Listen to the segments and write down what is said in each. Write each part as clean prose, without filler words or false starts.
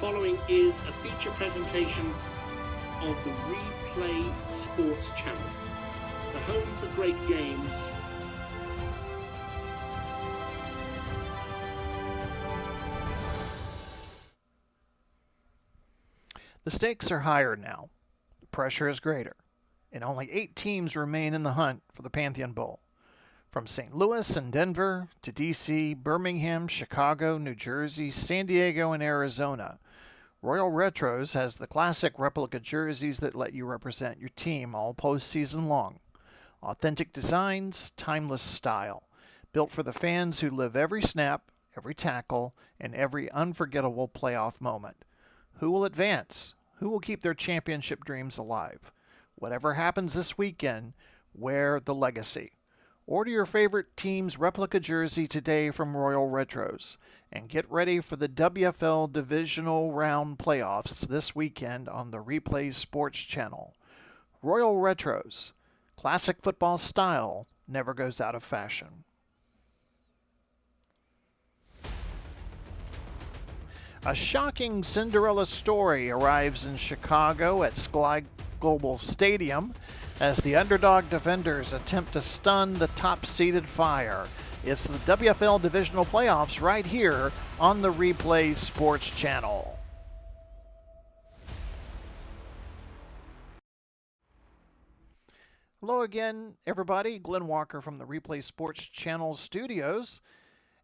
following is a feature presentation of the Replay Sports Channel, the home for great games. The stakes are higher now. The pressure is greater, and only 8 teams remain in the hunt for the Pantheon Bowl. From St. Louis and Denver to D.C., Birmingham, Chicago, New Jersey, San Diego, and Arizona, Royal Retros has the classic replica jerseys that let you represent your team all postseason long. Authentic designs, timeless style, built for the fans who live every snap, every tackle, and every unforgettable playoff moment. Who will advance? Who will keep their championship dreams alive? Whatever happens this weekend, wear the legacy. Order your favorite team's replica jersey today from Royal Retros and get ready for the WFL Divisional Round Playoffs this weekend on the Replay Sports Channel. Royal Retros, classic football style, never goes out of fashion. A shocking Cinderella story arrives in Chicago at Sky Global Stadium as the underdog defenders attempt to stun the top-seeded Fire. It's the WFL Divisional Playoffs right here on the Replay Sports Channel. Hello again, everybody. Glenn Walker from the Replay Sports Channel studios.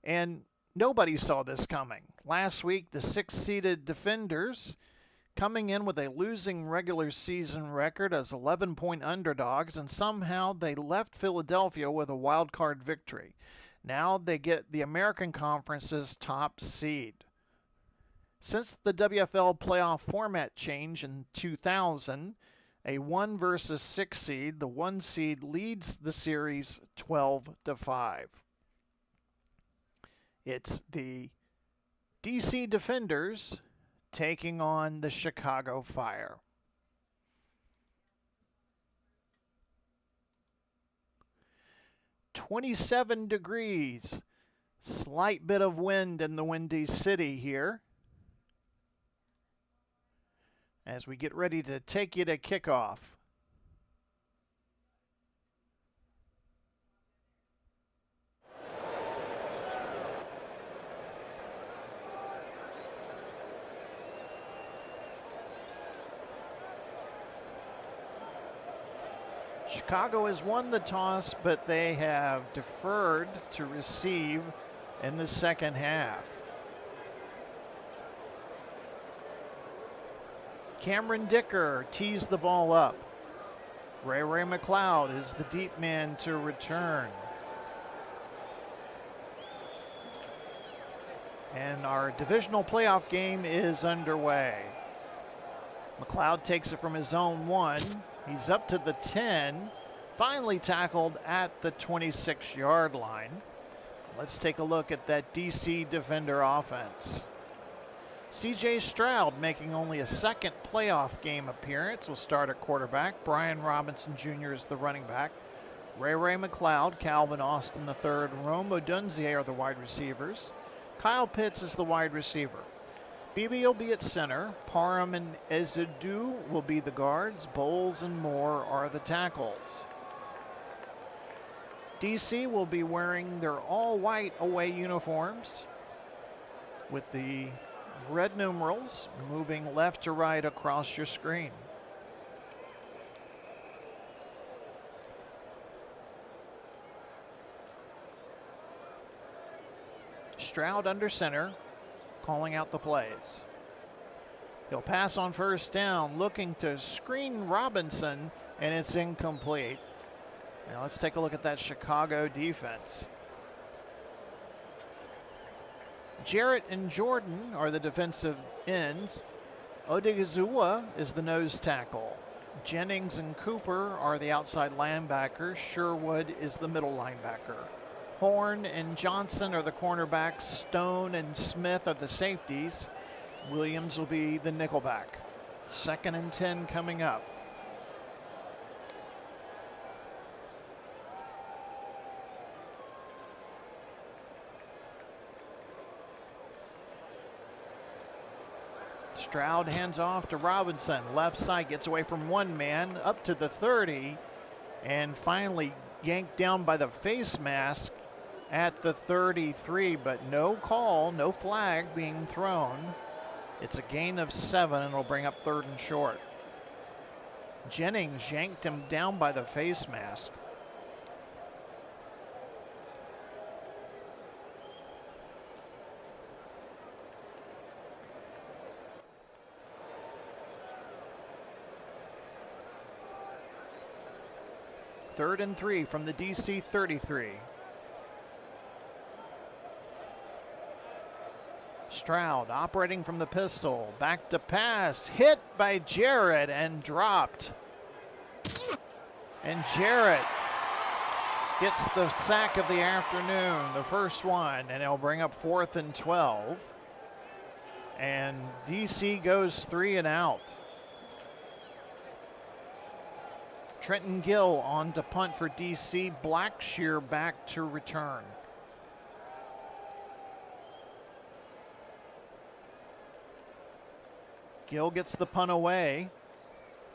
And nobody saw this coming. Last week, the 6th-seeded Defenders coming in with a losing regular season record as 11-point underdogs, and somehow they left Philadelphia with a wild card victory. Now they get the American Conference's top seed. Since the WFL playoff format change in 2000, a 1 versus 6 seed, the 1 seed leads the series 12-5. It's the DC Defenders taking on the Chicago Fire. "27 degrees, slight bit of wind in the Windy City here as we get ready to take you to kickoff. Chicago has won the toss, but they have deferred to receive in the second half. Cameron Dicker tees the ball up. Ray McLeod is the deep man to return. And our divisional playoff game is underway. McLeod takes it from his own 1. He's up to the 10, finally tackled at the 26-yard line. Let's take a look at that DC Defender offense. CJ Stroud, making only a second playoff game appearance, will start at quarterback. Brian Robinson Jr. is the running back. Ray McLeod, Calvin Austin III, and Rome Odunzie are the wide receivers. Kyle Pitts is the wide receiver. BB will be at center. Parham and Ezeudu will be the guards. Bowles and Moore are the tackles. DC will be wearing their all-white away uniforms with the red numerals moving left to right across your screen. Stroud under center, calling out the plays. He'll pass on first down, looking to screen Robinson, and it's incomplete. Now let's take a look at that Chicago defense. Jarrett and Jordan are the defensive ends. Odigizua is the nose tackle. Jennings and Cooper are the outside linebackers. Sherwood is the middle linebacker. Horn and Johnson are the cornerbacks. Stone and Smith are the safeties. Williams will be the nickelback. 2nd and 10 coming up. Stroud hands off to Robinson. Left side, gets away from one man, up to the 30, and finally yanked down by the face mask at the 33, but no call, no flag being thrown. It's a gain of 7, and it'll bring up 3rd and short. Jennings yanked him down by the face mask. Third and 3 from the DC 33. Stroud operating from the pistol, back to pass, hit by Jarrett and dropped. And Jarrett gets the sack of the afternoon, the first one, and it'll bring up 4th and 12. And DC goes 3 and out. Trenton Gill on to punt for DC, Blackshear back to return. Gill gets the punt away.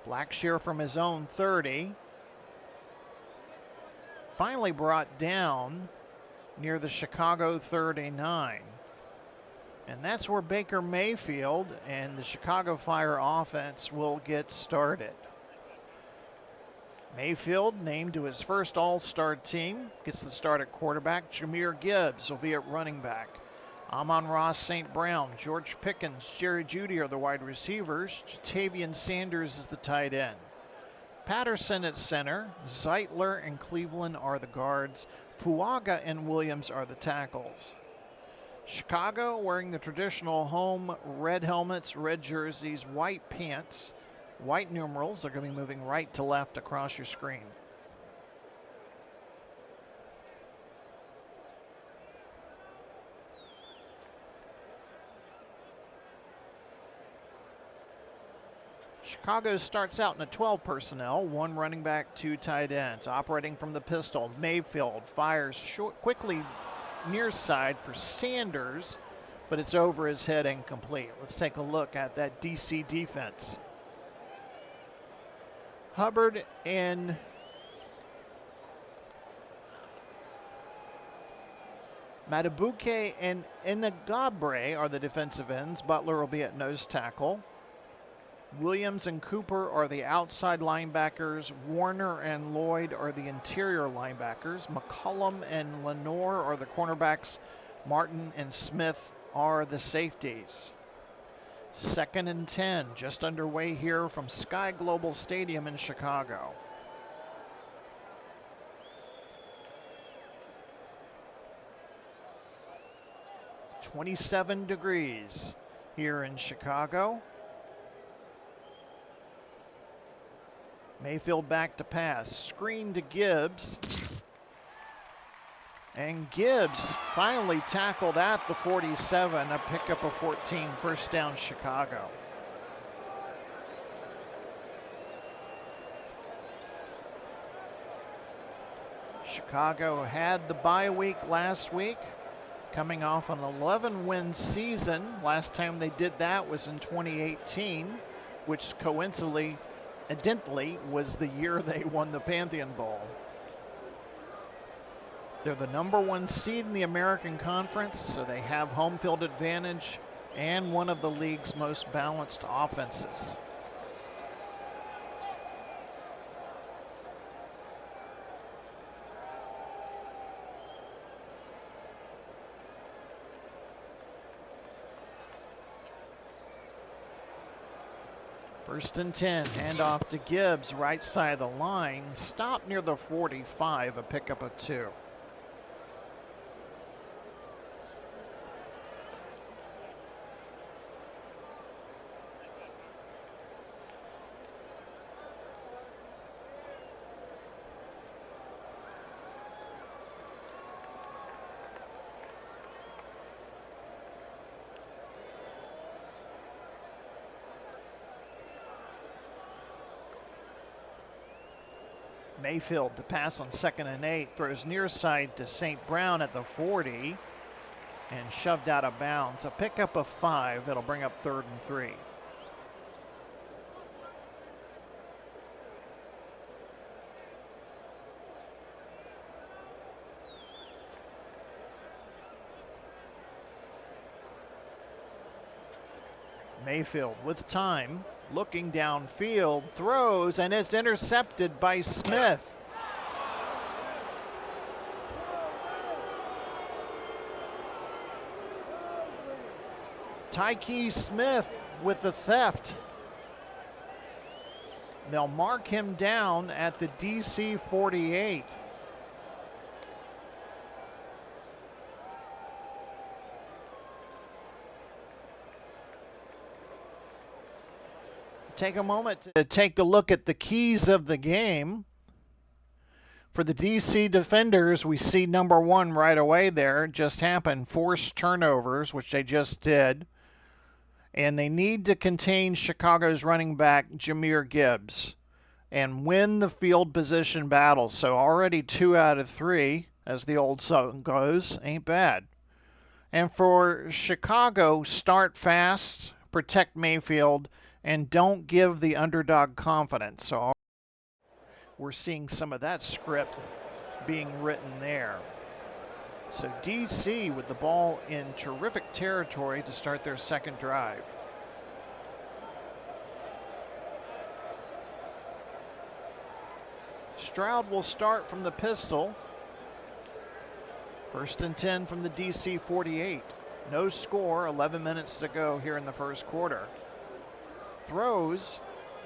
Blackshear from his own 30. Finally brought down near the Chicago 39. And that's where Baker Mayfield and the Chicago Fire offense will get started. Mayfield, named to his first All-Star team, gets the start at quarterback. Jahmyr Gibbs will be at running back. Amon-Ra St. Brown, George Pickens, Jerry Jeudy are the wide receivers. Jatavian Sanders is the tight end. Patterson at center. Zeitler and Cleveland are the guards. Fuaga and Williams are the tackles. Chicago wearing the traditional home red helmets, red jerseys, white pants, white numerals. They're going to be moving right to left across your screen. Chicago starts out in a 12 personnel, 1 running back, 2 tight ends. Operating from the pistol, Mayfield fires quickly near side for Sanders, but it's over his head, incomplete. Let's take a look at that DC defense. Hubbard and Matabuke and Inagabre are the defensive ends. Butler will be at nose tackle. Williams and Cooper are the outside linebackers. Warner and Lloyd are the interior linebackers. McCullum and Lenore are the cornerbacks. Martin and Smith are the safeties. 2nd and 10, just underway here from Sky Global Stadium in Chicago. "27 degrees here in Chicago. Mayfield back to pass. Screen to Gibbs. And Gibbs finally tackled at the 47, a pickup of 14, first down Chicago. Chicago had the bye week last week, coming off an 11-win season. Last time they did that was in 2018, which coincidentally was the year they won the Pantheon Bowl. They're the #1 seed in the American Conference, so they have home field advantage and one of the league's most balanced offenses. First and 10, handoff to Gibbs, right side of the line. Stop near the 45, a pickup of 2. Mayfield to pass on 2nd and 8, throws near side to St. Brown at the 40 and shoved out of bounds. A pickup of 5, it'll bring up 3rd and 3. Mayfield with time, looking downfield, throws, and it's intercepted by Smith. Tyke Smith with the theft. They'll mark him down at the DC 48. Take a moment to take a look at the keys of the game. For the DC defenders, we see number one right away there. It just happened. Forced turnovers, which they just did. And they need to contain Chicago's running back, Jahmyr Gibbs, and win the field position battle. So already 2 out of 3, as the old song goes, ain't bad. And for Chicago, start fast, protect Mayfield, and don't give the underdog confidence. So we're seeing some of that script being written there. So DC with the ball in terrific territory to start their second drive. Stroud will start from the pistol. 1st and 10 from the DC 48. No score, 11 minutes to go here in the first quarter. Throws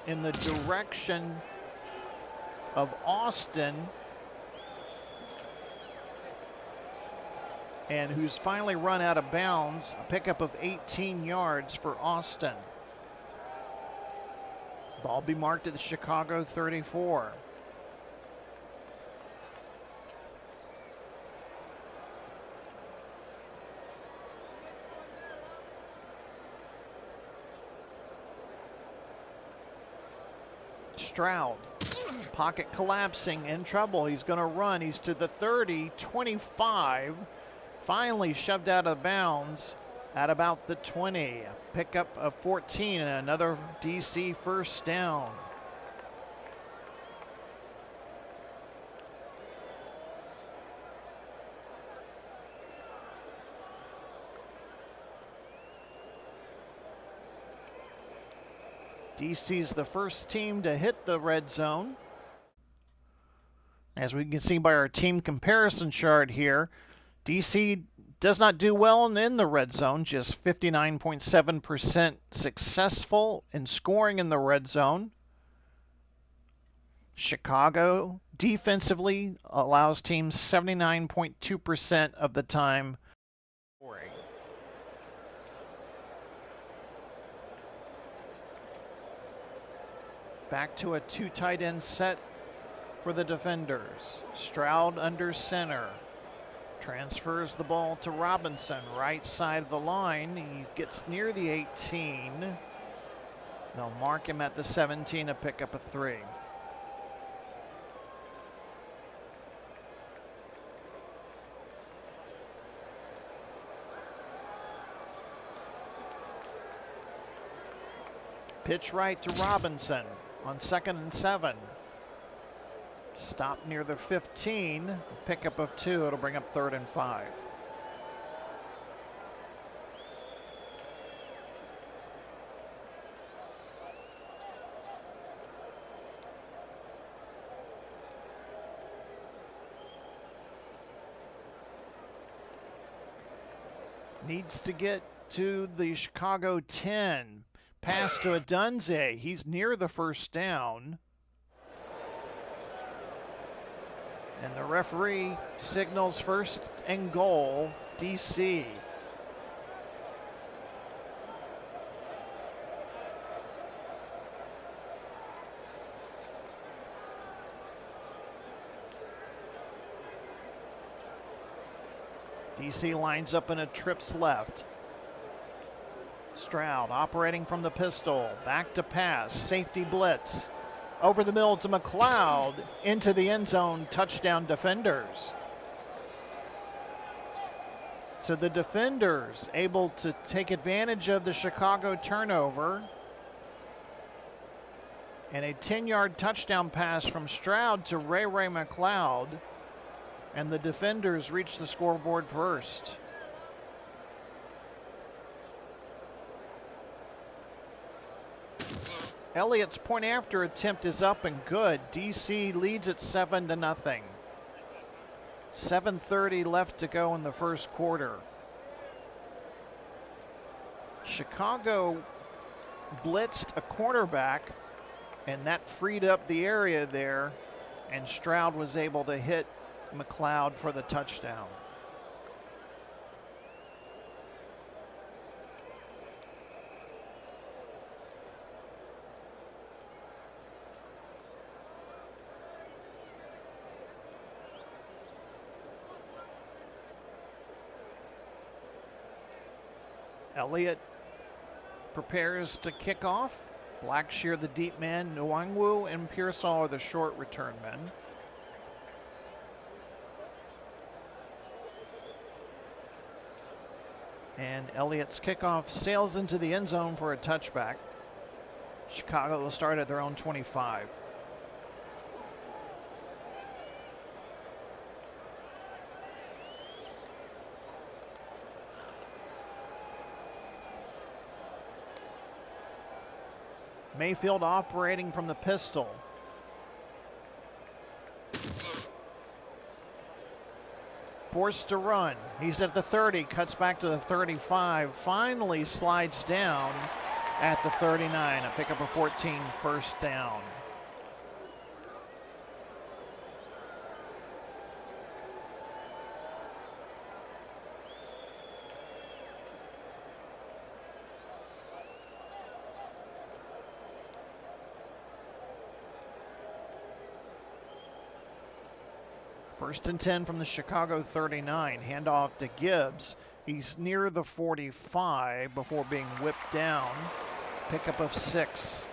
in the direction of Austin, and who's finally run out of bounds. A pickup of 18 yards for Austin. Ball be marked at the Chicago 34. Stroud, pocket collapsing, in trouble. He's going to run. He's to the 30, 25. Finally shoved out of bounds at about the 20. A pickup of 14 and another DC first down. DC's the first team to hit the red zone. As we can see by our team comparison chart here, DC does not do well in the red zone, just 59.7% successful in scoring in the red zone. Chicago defensively allows teams 79.2% of the time scoring. Back to a 2 tight end set for the defenders. Stroud under center. Transfers the ball to Robinson, right side of the line. He gets near the 18. They'll mark him at the 17, a pickup of 3. Pitch right to Robinson on 2nd and 7. Stop near the 15, pickup of 2. It'll bring up 3rd and 5. Needs to get to the Chicago 10. Pass to Adunze. He's near the first down. And the referee signals 1st and goal, DC. DC lines up in a trips left. Stroud operating from the pistol, back to pass, safety blitz. Over the middle to McLeod, into the end zone, touchdown defenders. So the defenders able to take advantage of the Chicago turnover. And a 10-yard touchdown pass from Stroud to Ray McLeod. And the defenders reach the scoreboard first. Elliott's point after attempt is up and good. DC leads it 7-0. 7:30 left to go in the first quarter. Chicago blitzed a cornerback, and that freed up the area there, and Stroud was able to hit McLeod for the touchdown. Elliott prepares to kick off. Blackshear the deep man, Nwangwu and Pearsall are the short return men. And Elliott's kickoff sails into the end zone for a touchback. Chicago will start at their own 25. Mayfield operating from the pistol. Forced to run. He's at the 30, cuts back to the 35, finally slides down at the 39, a pickup of 14, first down. First and 10 from the Chicago 39. Handoff to Gibbs. He's near the 45 before being whipped down. Pickup of 6.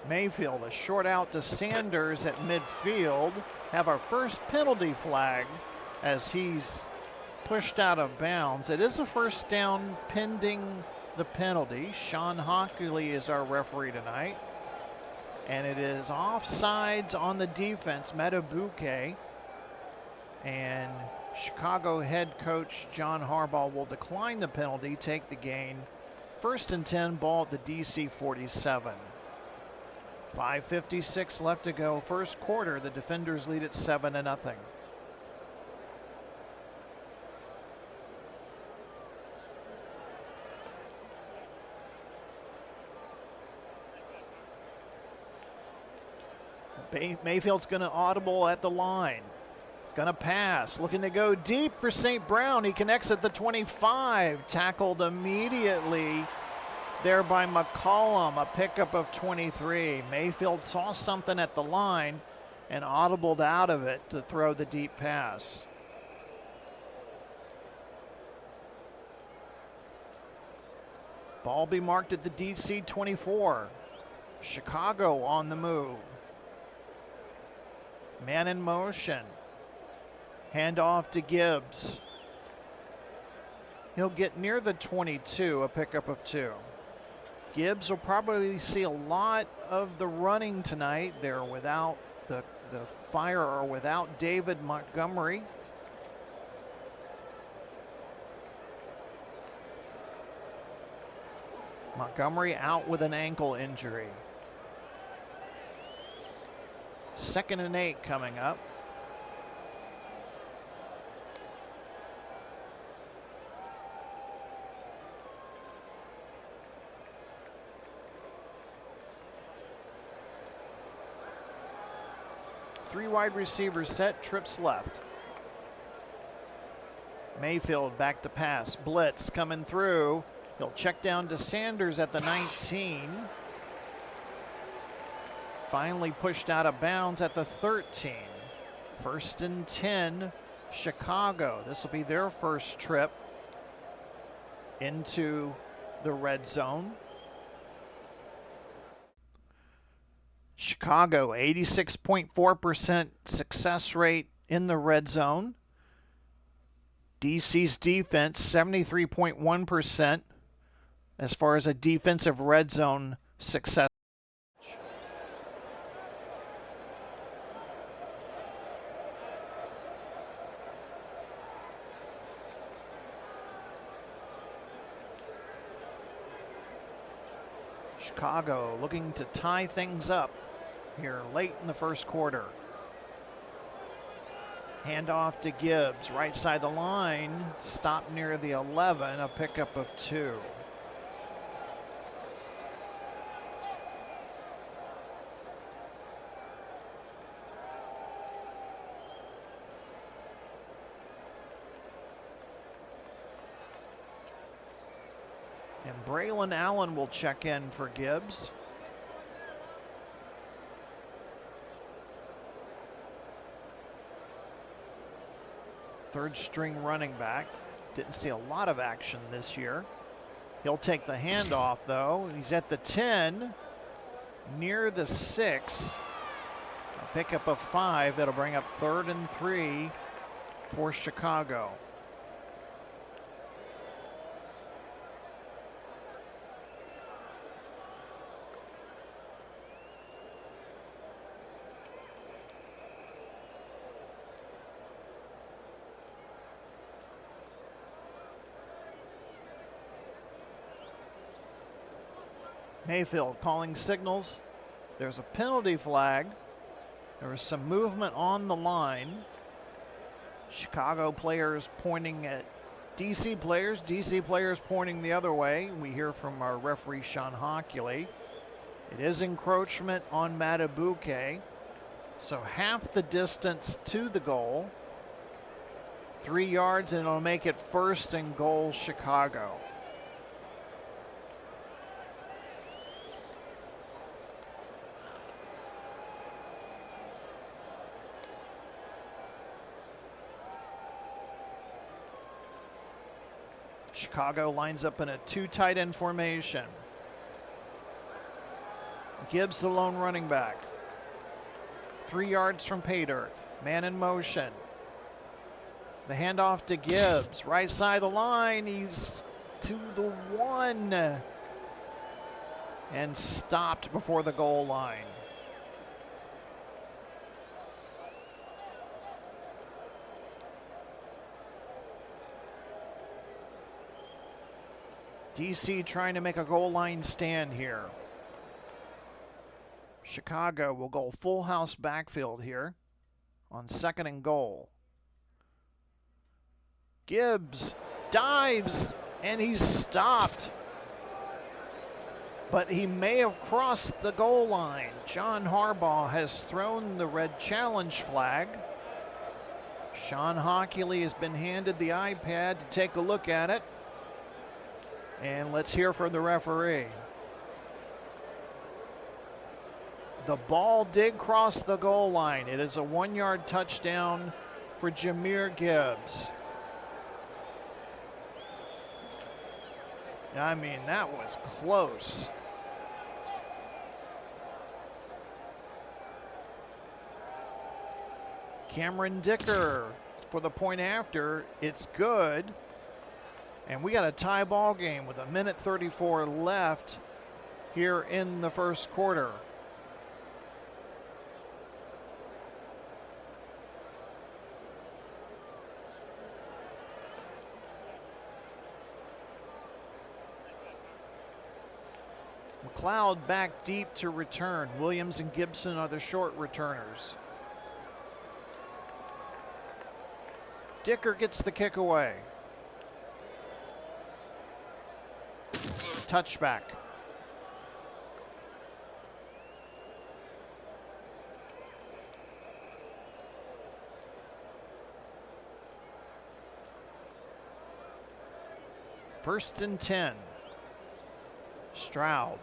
Mayfield, a short out to Sanders at midfield. Have our first penalty flag as he's pushed out of bounds. It is a first down pending the penalty. Sean Hockley is our referee tonight. And it is offsides on the defense, Metabuke. And Chicago head coach John Harbaugh will decline the penalty, take the gain. First and 10, ball at the DC 47. 5:56 left to go, first quarter. The defenders lead at 7-0. Mayfield's going to audible at the line. He's going to pass, looking to go deep for St. Brown. He connects at the 25, tackled immediately there by McCollum, a pickup of 23. Mayfield saw something at the line and audibled out of it to throw the deep pass. Ball be marked at the DC 24. Chicago on the move. Man in motion. Handoff to Gibbs. He'll get near the 22, a pickup of 2. Gibbs will probably see a lot of the running tonight. They're without the Fire or without David Montgomery. Montgomery out with an ankle injury. 2nd and 8 coming up. Three wide receivers set, trips left. Mayfield back to pass, blitz coming through. He'll check down to Sanders at the 19. Finally pushed out of bounds at the 13. First and 10, Chicago. This will be their first trip into the red zone. Chicago, 86.4% success rate in the red zone. DC's defense, 73.1%. as far as a defensive red zone success. Chicago looking to tie things up here late in the first quarter. Handoff to Gibbs, right side of the line, stop near the 11, a pickup of 2. And Braylon Allen will check in for Gibbs. Third string running back. Didn't see a lot of action this year. He'll take the handoff though. He's at the 10, near the 6. A pickup of 5. That'll bring up 3rd and 3 for Chicago. Mayfield calling signals. There's a penalty flag. There was some movement on the line. Chicago players pointing at DC players pointing the other way. We hear from our referee, Sean Hockley. It is encroachment on Matabuke. So half the distance to the goal. 3 yards, and it'll make it 1st and goal, Chicago. Chicago lines up in a 2 tight end formation. Gibbs the lone running back. 3 yards from pay dirt. Man in motion. The handoff to Gibbs. Right side of the line. He's to the 1. And stopped before the goal line. DC trying to make a goal line stand here. Chicago will go full house backfield here on 2nd and goal. Gibbs dives and he's stopped. But he may have crossed the goal line. John Harbaugh has thrown the red challenge flag. Sean Hockley has been handed the iPad to take a look at it. And let's hear from the referee. The ball did cross the goal line. It is a 1-yard touchdown for Jahmyr Gibbs. I mean, that was close. Cameron Dicker for the point after. It's good. And we got a tie ball game with 1:34 left here in the first quarter. McLeod back deep to return. Williams and Gibson are the short returners. Dicker gets the kick away. Touchback. First and 10. Stroud.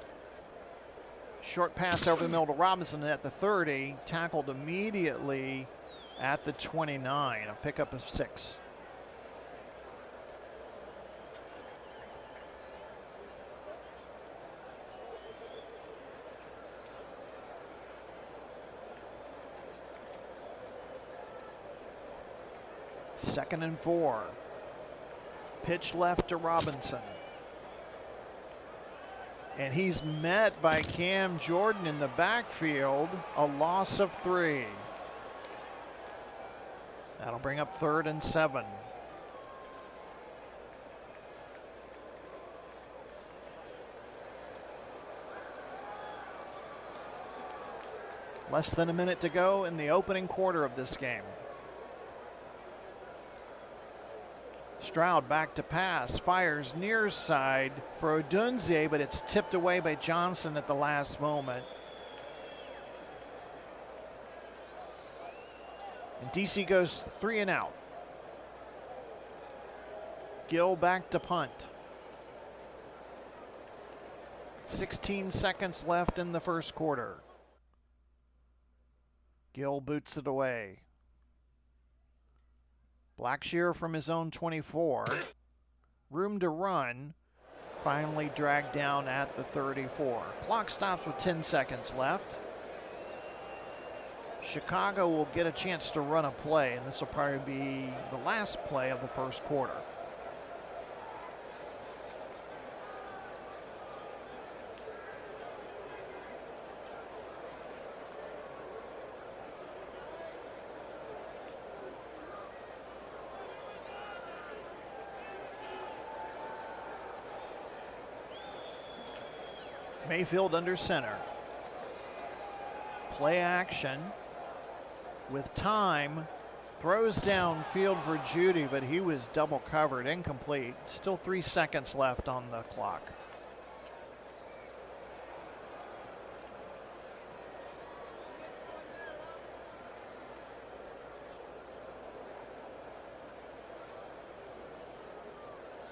Short pass over the middle to Robinson at the 30. Tackled immediately at the 29. A pickup of 6. Second and 4. Pitch left to Robinson. And he's met by Cam Jordan in the backfield, a loss of 3. That'll bring up 3rd and 7. Less than a minute to go in the opening quarter of this game. Stroud back to pass, fires near side for Odunze, but it's tipped away by Johnson at the last moment. And DC goes 3 and out. Gill back to punt. 16 seconds left in the first quarter. Gill boots it away. Blackshear from his own 24. Room to run. Finally dragged down at the 34. Clock stops with 10 seconds left. Chicago will get a chance to run a play, and this will probably be the last play of the first quarter. Mayfield under center. Play action with time. Throws downfield for Judy, but he was double covered, incomplete. Still 3 seconds left on the clock.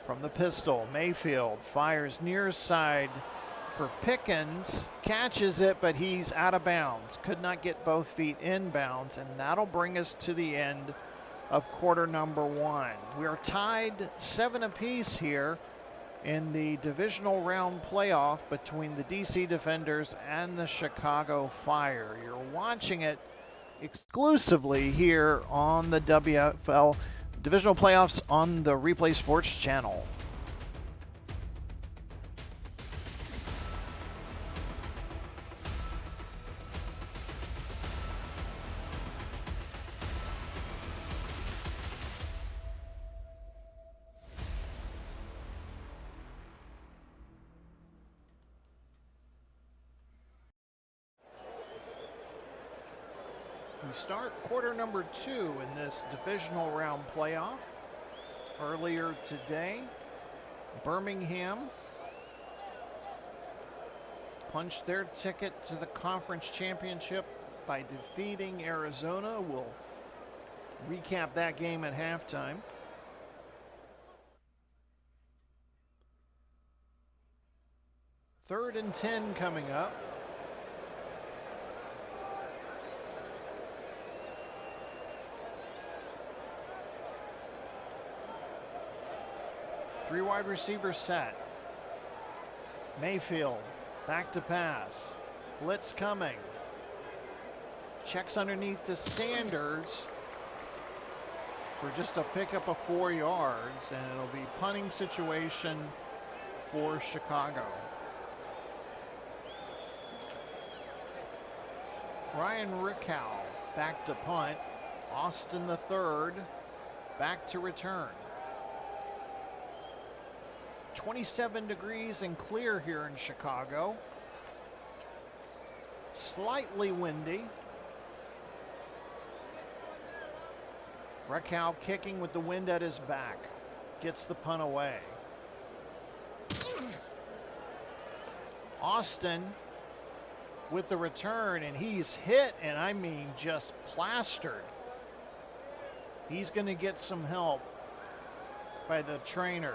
From the pistol, Mayfield fires near side for Pickens, catches it, but he's out of bounds. Could not get both feet in bounds, and that'll bring us to the end of quarter number 1. We are tied 7 apiece here in the divisional round playoff between the DC Defenders and the Chicago Fire. You're watching it exclusively here on the WFL divisional playoffs on the Replay Sports channel. We start quarter number 2 in this divisional round playoff. Earlier today, Birmingham punched their ticket to the conference championship by defeating Arizona. We'll recap that game at halftime. Third and 10 coming up. Three wide receivers set. Mayfield back to pass. Blitz coming. Checks underneath to Sanders for just a pickup of 4 yards, and it'll be punting situation for Chicago. Ryan Rickow back to punt. Austin the third back to return. 27 degrees and clear here in Chicago. Slightly windy. Rickow kicking with the wind at his back. Gets the punt away. Austin with the return, and he's hit, and I mean just plastered. He's going to get some help by the trainers.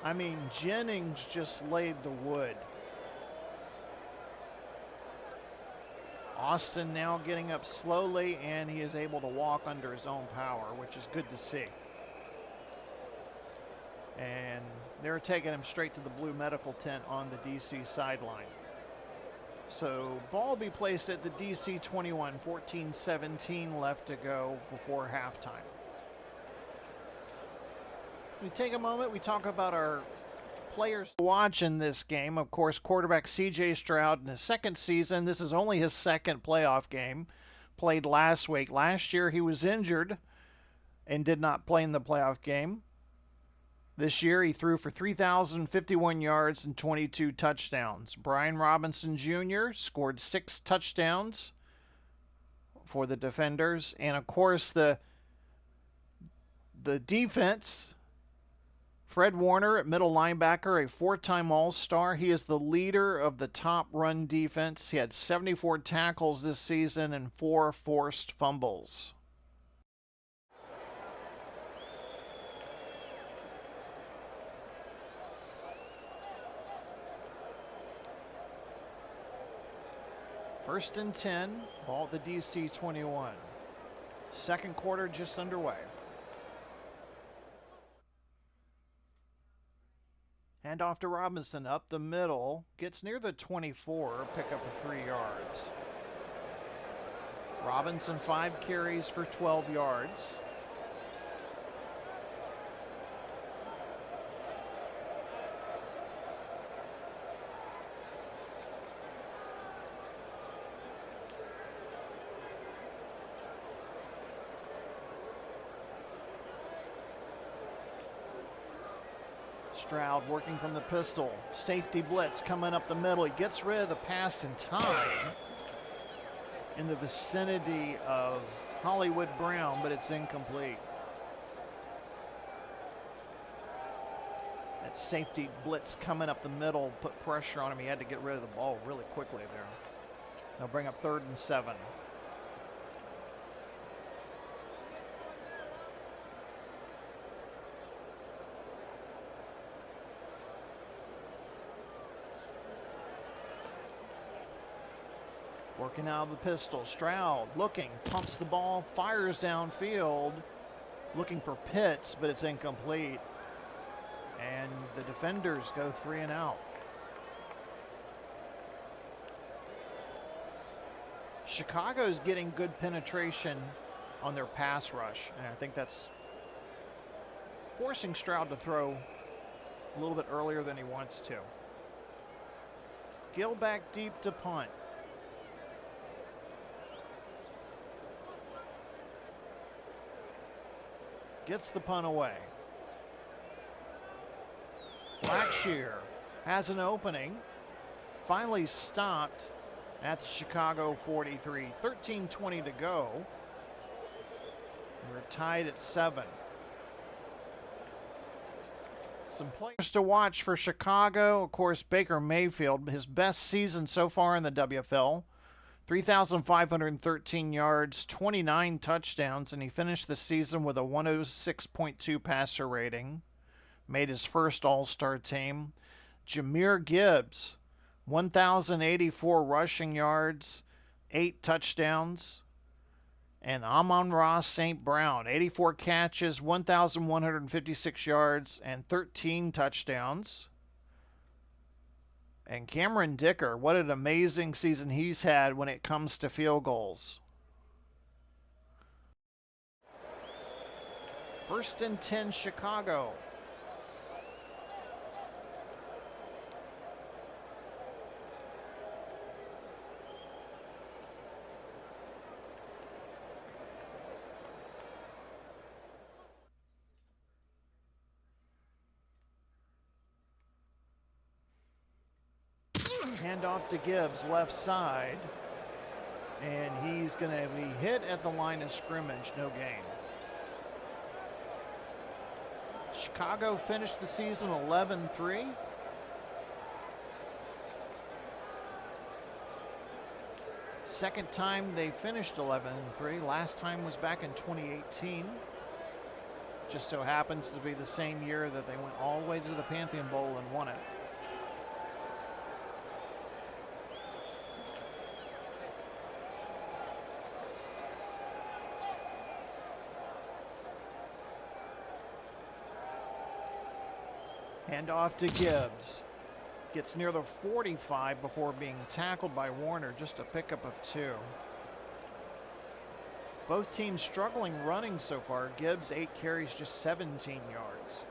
I mean, Jennings just laid the wood. Austin now getting up slowly, and he is able to walk under his own power, which is good to see. And they're taking him straight to the blue medical tent on the DC sideline. So ball will be placed at the DC 21, 14-17 left to go before halftime. We take a moment, we talk about our players to watch in this game. Of course, quarterback CJ Stroud in his second season. This is only his second playoff game. Played last week. Last year he was injured and did not play in the playoff game. This year he threw for 3,051 yards and 22 touchdowns. Brian Robinson Jr. scored 6 touchdowns for the Defenders. And of course the defense, Fred Warner at middle linebacker, a 4-time All-Star. He is the leader of the top run defense. He had 74 tackles this season and 4 forced fumbles. First and 10, ball at the DC 21. Second quarter just underway. Hand off to Robinson up the middle, gets near the 24, pick up of 3 yards. Robinson 5 carries for 12 yards. Stroud working from the pistol. Safety blitz coming up the middle. He gets rid of the pass in time in the vicinity of Hollywood Brown, but it's incomplete. That safety blitz coming up the middle put pressure on him. He had to get rid of the ball really quickly there. They'll bring up 3rd and 7. Working out of the pistol. Stroud looking, pumps the ball, fires downfield, looking for Pitts, but it's incomplete. And the Defenders go 3 and out. Chicago's getting good penetration on their pass rush, and I think that's forcing Stroud to throw a little bit earlier than he wants to. Gill back deep to punt. Gets the punt away. Blackshear has an opening. Finally stopped at the Chicago 43. 13:20 to go. We're tied at 7. Some players to watch for Chicago. Of course, Baker Mayfield, his best season so far in the WFL. 3,513 yards, 29 touchdowns, and he finished the season with a 106.2 passer rating. Made his first All-Star team. Jahmyr Gibbs, 1,084 rushing yards, 8 touchdowns. And Amon-Ra St. Brown, 84 catches, 1,156 yards, and 13 touchdowns. And Cameron Dicker, what an amazing season he's had when it comes to field goals. 1st and 10, Chicago. Handoff to Gibbs, left side. And he's going to be hit at the line of scrimmage, no gain. Chicago finished the season 11-3. Second time they finished 11-3. Last time was back in 2018. Just so happens to be the same year that they went all the way to the Pantheon Bowl and won it. Hand off to Gibbs. Gets near the 45 before being tackled by Warner. Just a pickup of 2. Both teams struggling running so far. Gibbs 8 carries, just 17 yards.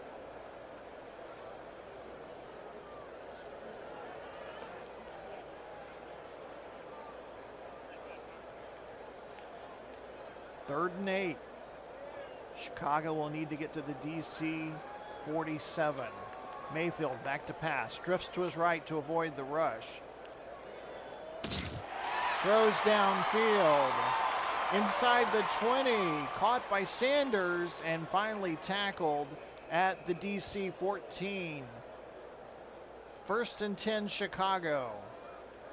3rd and 8. Chicago will need to get to the DC 47. Mayfield back to pass. Drifts to his right to avoid the rush. Throws downfield. Inside the 20. Caught by Sanders and finally tackled at the DC 14. 1st and 10 Chicago.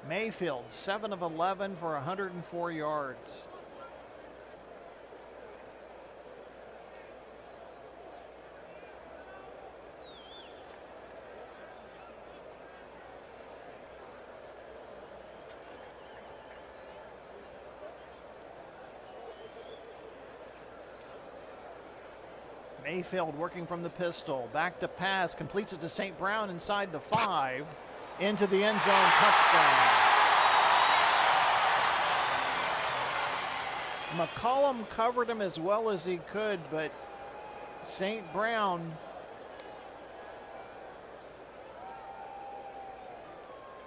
Mayfield 7 of 11 for 104 yards. Mayfield working from the pistol. Back to pass. Completes it to St. Brown inside the 5. Into the end zone. Touchdown. McCollum covered him as well as he could, but St. Brown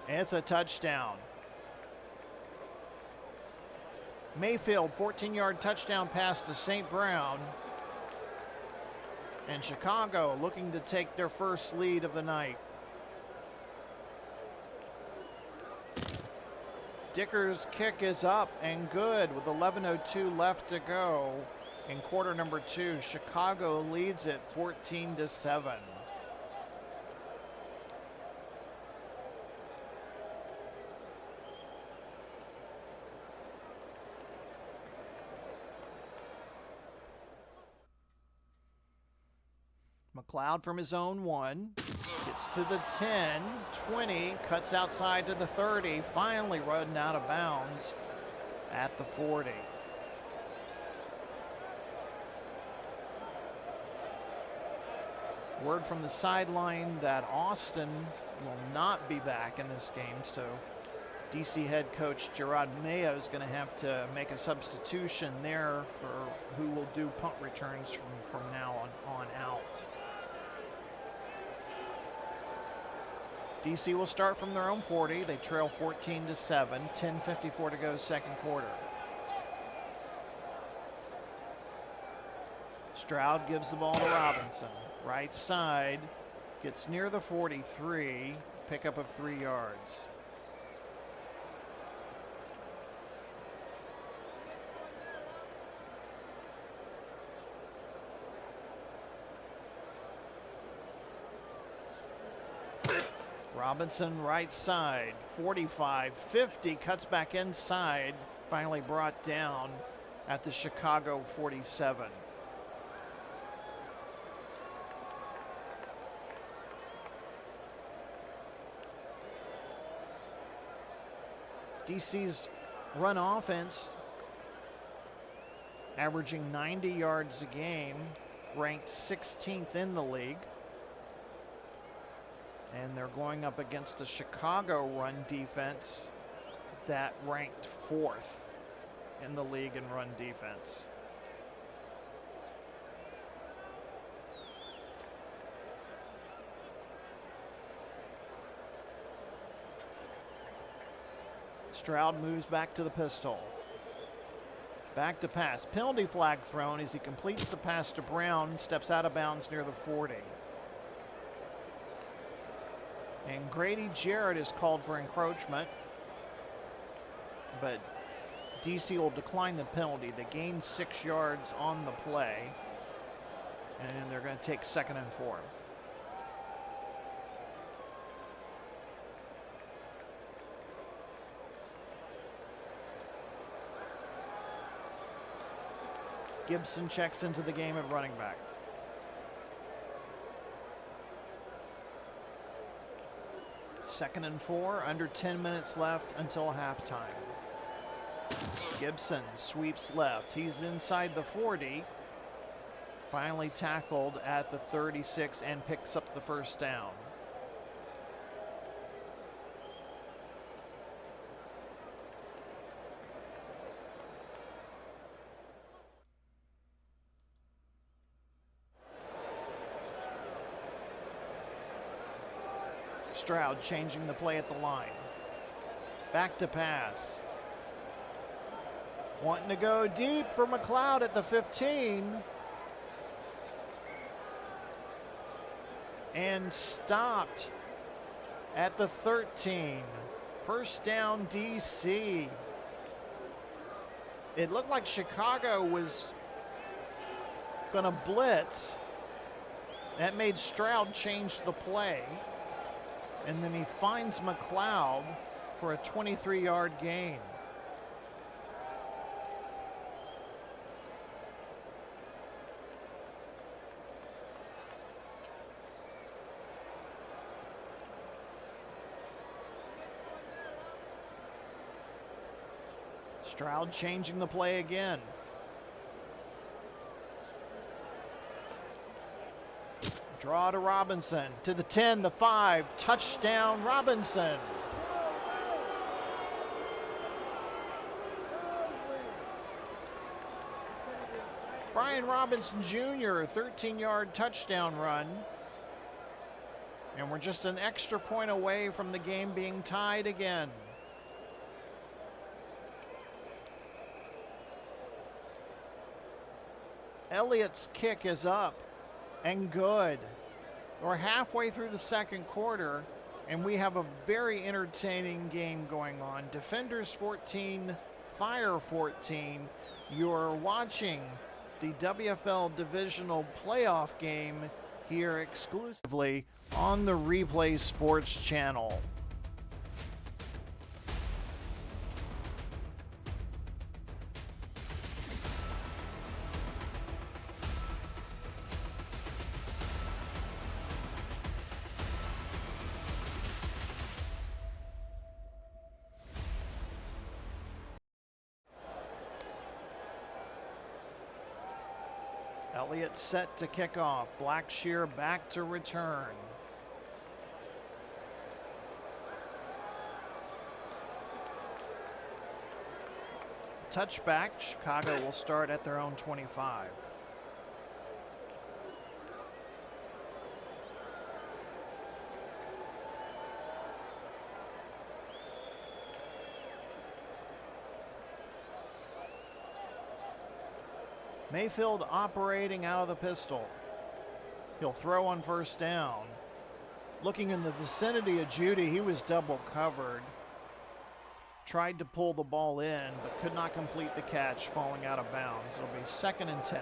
it's a touchdown. Mayfield 14-yard touchdown pass to St. Brown. And Chicago looking to take their first lead of the night. Dicker's kick is up and good with 11:02 left to go in quarter number 2. Chicago leads it 14-7. McLeod from his own 1, gets to the 10, 20, cuts outside to the 30, finally run out of bounds at the 40. Word from the sideline that Austin will not be back in this game, so DC head coach Gerard Mayo is going to have to make a substitution there for who will do punt returns from now on out. DC will start from their own 40. They trail 14-7, 10:54 to go second quarter. Stroud gives the ball to Robinson. Right side, gets near the 43, pickup of 3 yards. Robinson right side, 45, 50, cuts back inside, finally brought down at the Chicago 47. DC's run offense averaging 90 yards a game, ranked 16th in the league. And they're going up against a Chicago run defense that ranked 4th in the league in run defense. Stroud moves back to the pistol. Back to pass. Penalty flag thrown as he completes the pass to Brown, steps out of bounds near the 40. And Grady Jarrett is called for encroachment, but DC will decline the penalty. They gain 6 yards on the play, and they're going to take 2nd and 4. Gibson checks into the game at running back. Second and 4, under 10 minutes left until halftime. Gibson sweeps left. He's inside the 40. Finally tackled at the 36 and picks up the first down. Stroud changing the play at the line. Back to pass. Wanting to go deep for McLeod at the 15. And stopped at the 13. First down, DC. It looked like Chicago was going to blitz. That made Stroud change the play. And then he finds McLeod for a 23-yard gain. Stroud changing the play again. Draw to Robinson, to the 10, the 5, touchdown Robinson. Brian Robinson Jr., 13-yard touchdown run. And we're just an extra point away from the game being tied again. Elliott's kick is up and good. We're halfway through the second quarter, and we have a very entertaining game going on. Defenders 14, Fire 14. You're watching the WFL Divisional playoff game here exclusively on the Replay Sports channel. Elliott set to kick off. Blackshear back to return. Touchback. Chicago will start at their own 25. Mayfield operating out of the pistol. He'll throw on first down. Looking in the vicinity of Judy, he was double covered. Tried to pull the ball in, but could not complete the catch, falling out of bounds. It'll be 2nd and 10.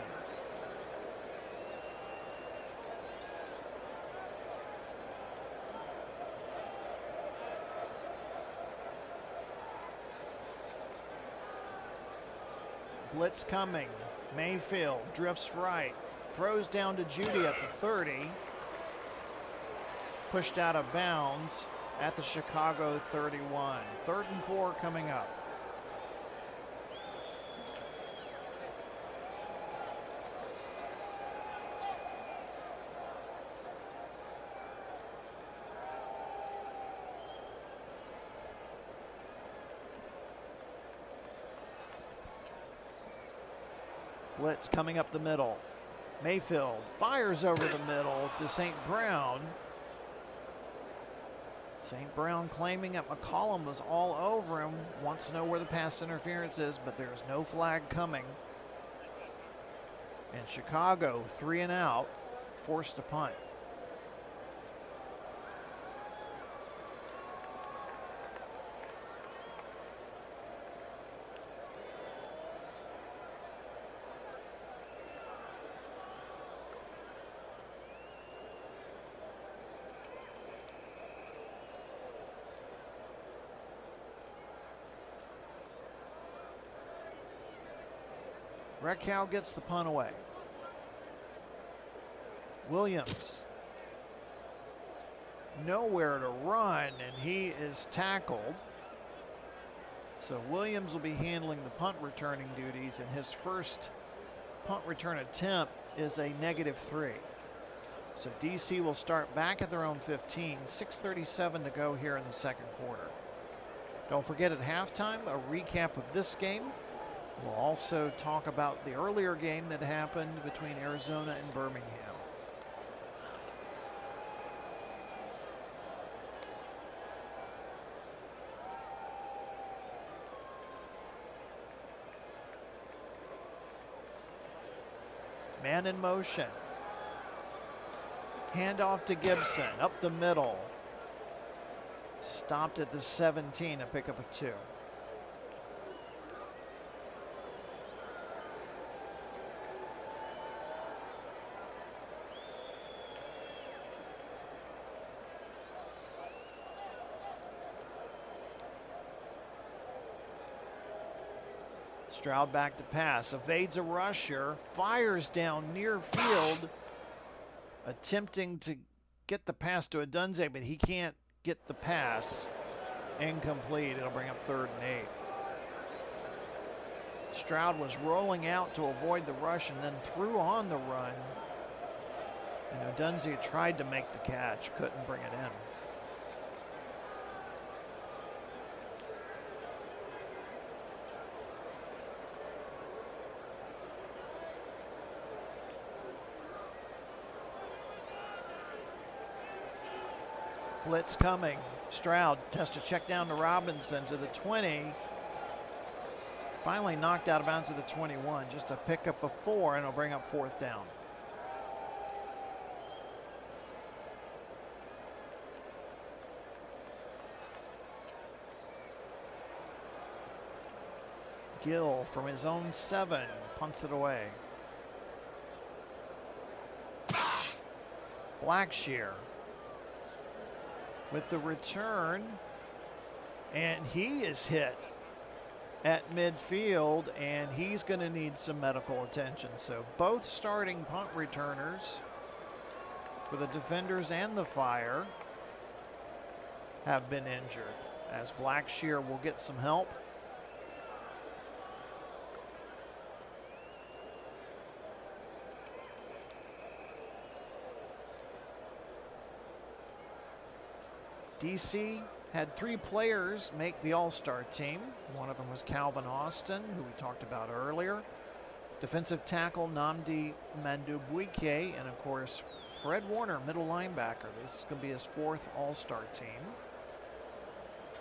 Blitz coming. Mayfield drifts right, throws down to Judy at the 30. Pushed out of bounds at the Chicago 31. 3rd and 4 coming up. Blitz coming up the middle. Mayfield fires over the middle to St. Brown. St. Brown claiming that McCollum was all over him. Wants to know where the pass interference is, but there's no flag coming. And Chicago, 3 and out, forced to punt. Redcow gets the punt away. Williams. Nowhere to run, and he is tackled. So Williams will be handling the punt returning duties, and his first punt return attempt is a -3. So DC will start back at their own 15. 6:37 to go here in the second quarter. Don't forget at halftime, a recap of this game. We'll also talk about the earlier game that happened between Arizona and Birmingham. Man in motion. Handoff to Gibson, up the middle. Stopped at the 17, a pickup of 2. Stroud back to pass, evades a rusher, fires down near field, attempting to get the pass to Odunze, but he can't get the pass. Incomplete. It'll bring up 3rd and 8. Stroud was rolling out to avoid the rush and then threw on the run. And Odunze tried to make the catch, couldn't bring it in. Blitz coming. Stroud has to check down to Robinson to the 20. Finally knocked out of bounds to the 21. Just a pickup of 4, and it'll bring up 4th down. Gill from his own 7 punts it away. Blackshear with the return, and he is hit at midfield, and he's going to need some medical attention. So both starting punt returners for the Defenders and the Fire have been injured, as Blackshear will get some help. DC had 3 players make the All-Star team. One of them was Calvin Austin, who we talked about earlier. Defensive tackle Nnamdi Mandubuike, and of course Fred Warner, middle linebacker. This is going to be his 4th All-Star team.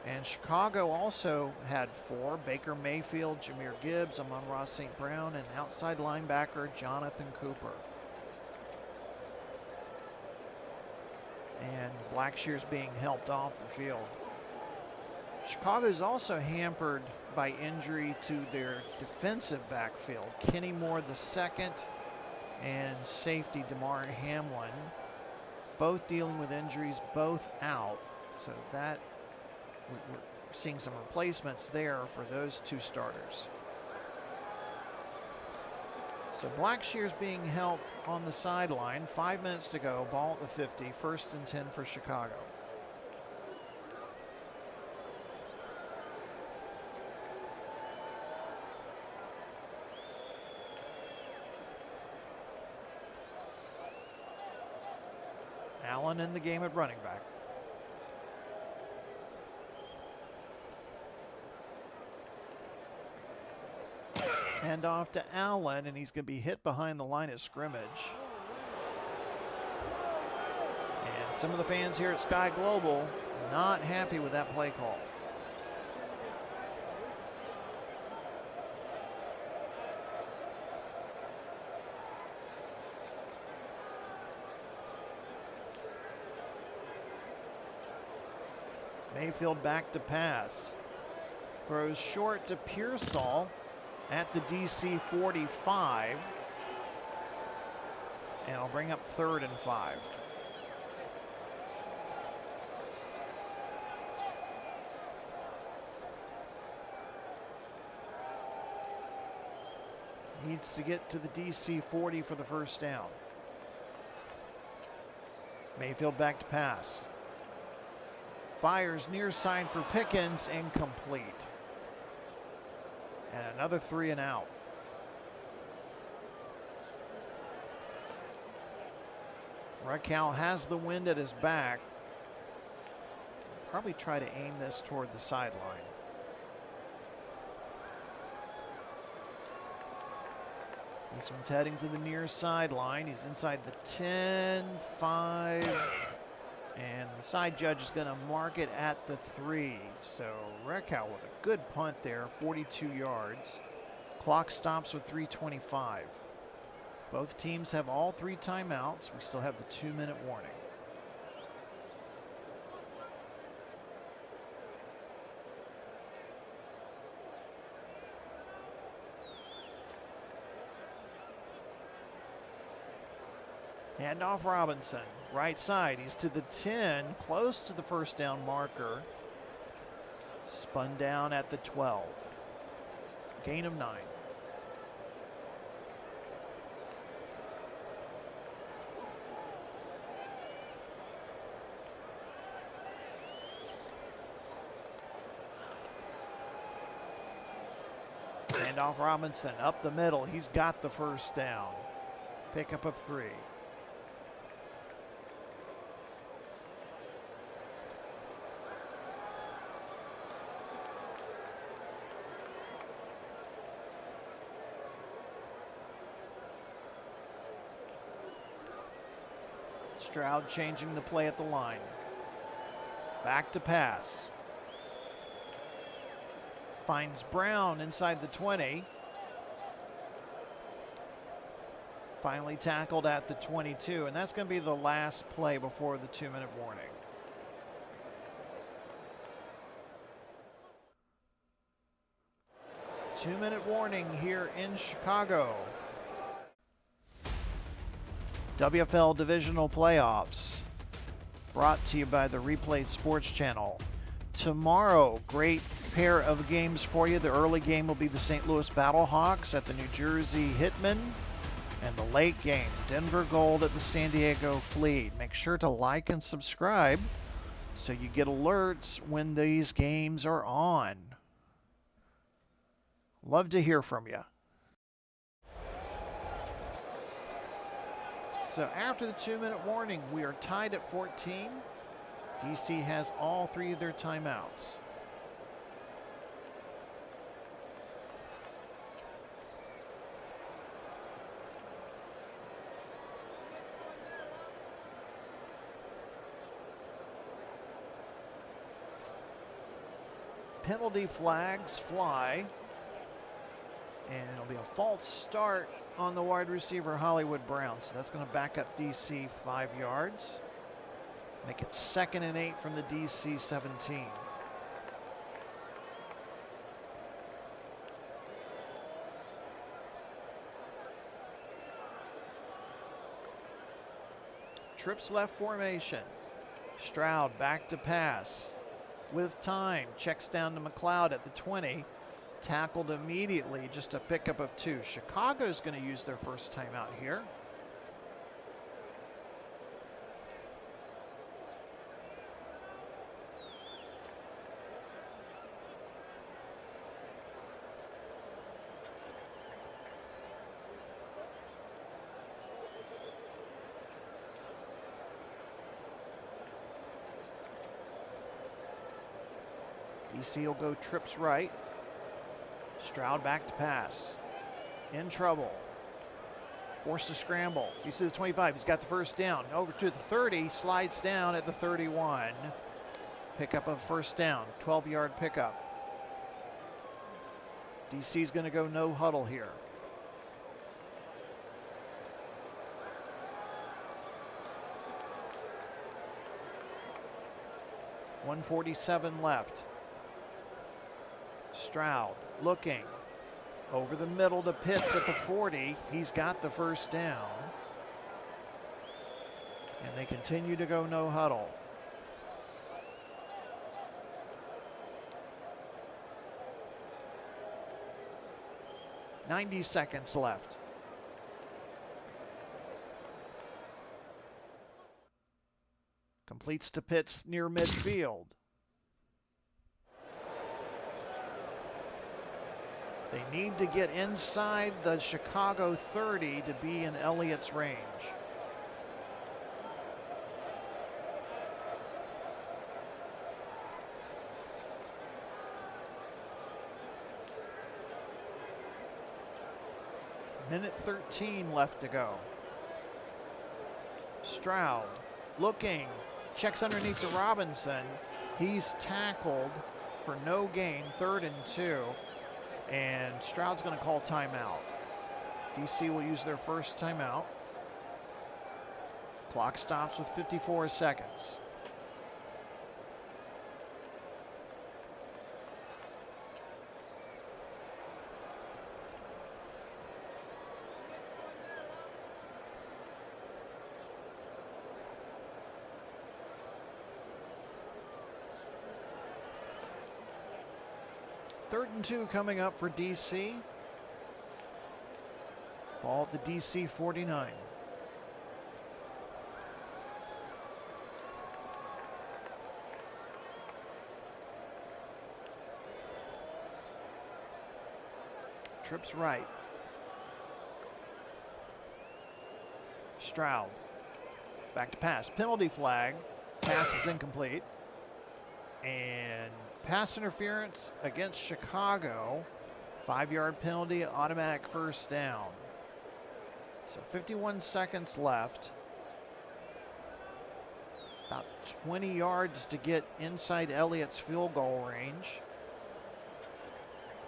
And Chicago also had 4. Baker Mayfield, Jahmyr Gibbs, Amon-Ra St. Brown, and outside linebacker Jonathan Cooper. And Blackshear's being helped off the field. Chicago's also hampered by injury to their defensive backfield. Kenny Moore II and safety DeMar Hamlin, both dealing with injuries, both out. So that we're seeing some replacements there for those 2 starters. So Blackshear's being helped on the sideline. 5 minutes to go, ball at the 50, 1st and 10 for Chicago. Allen in the game at running back. Hand off to Allen, and he's going to be hit behind the line of scrimmage. And some of the fans here at Sky Global not happy with that play call. Mayfield back to pass. Throws short to Pearsall at the DC 45. And I'll bring up 3rd and 5. Needs to get to the DC 40 for the 1st down. Mayfield back to pass. Fires near side for Pickens, incomplete. And another 3 and out. Raquel has the wind at his back. Probably try to aim this toward the sideline. This one's heading to the near sideline. He's inside the 10, 5. And the side judge is going to mark it at the 3. So Raquel with a good punt there, 42 yards. Clock stops with 3:25. Both teams have all 3 timeouts. We still have the 2-minute warning. Handoff Robinson, right side. He's to the 10, close to the first down marker. Spun down at the 12. Gain of 9. Handoff Robinson up the middle. He's got the first down. Pickup of 3. Stroud changing the play at the line. Back to pass. Finds Brown inside the 20. Finally tackled at the 22, and that's going to be the last play before the 2-minute warning. Two-minute warning here in Chicago. WFL Divisional Playoffs, brought to you by the Replay Sports Channel. Tomorrow, great pair of games for you. The early game will be the St. Louis Battlehawks at the New Jersey Hitmen, and the late game, Denver Gold at the San Diego Fleet. Make sure to like and subscribe so you get alerts when these games are on. Love to hear from you. So after the 2-minute warning, we are tied at 14. DC has all 3 of their timeouts. Penalty flags fly, and it'll be a false start on the wide receiver Hollywood Brown. So that's going to back up DC 5 yards. Make it 2nd and 8 from the DC 17. Trips left formation. Stroud back to pass. With time, checks down to McLeod at the 20. Tackled immediately, just a pickup of 2. Chicago's going to use their first timeout here. DC will go trips right. Stroud back to pass. In trouble. Forced to scramble. He's to the 25. He's got the first down. Over to the 30. Slides down at the 31. Pickup of first down. 12-yard pickup. DC's going to go no huddle here. .147 left. Stroud looking over the middle to Pitts at the 40. He's got the first down. And they continue to go no huddle. .90 seconds left. Completes to Pitts near midfield. They need to get inside the Chicago 30 to be in Elliott's range. Minute 13 left to go. Stroud looking, checks underneath to Robinson. He's tackled for no gain, 3rd and 2. And Stroud's going to call timeout. DC will use their first timeout. Clock stops with 54 seconds. Third and 2 coming up for DC. Ball at the DC 49. Trips right. Stroud. Back to pass. Penalty flag. Pass is incomplete. And pass interference against Chicago. 5-yard penalty, automatic first down. So 51 seconds left. About 20 yards to get inside Elliott's field goal range.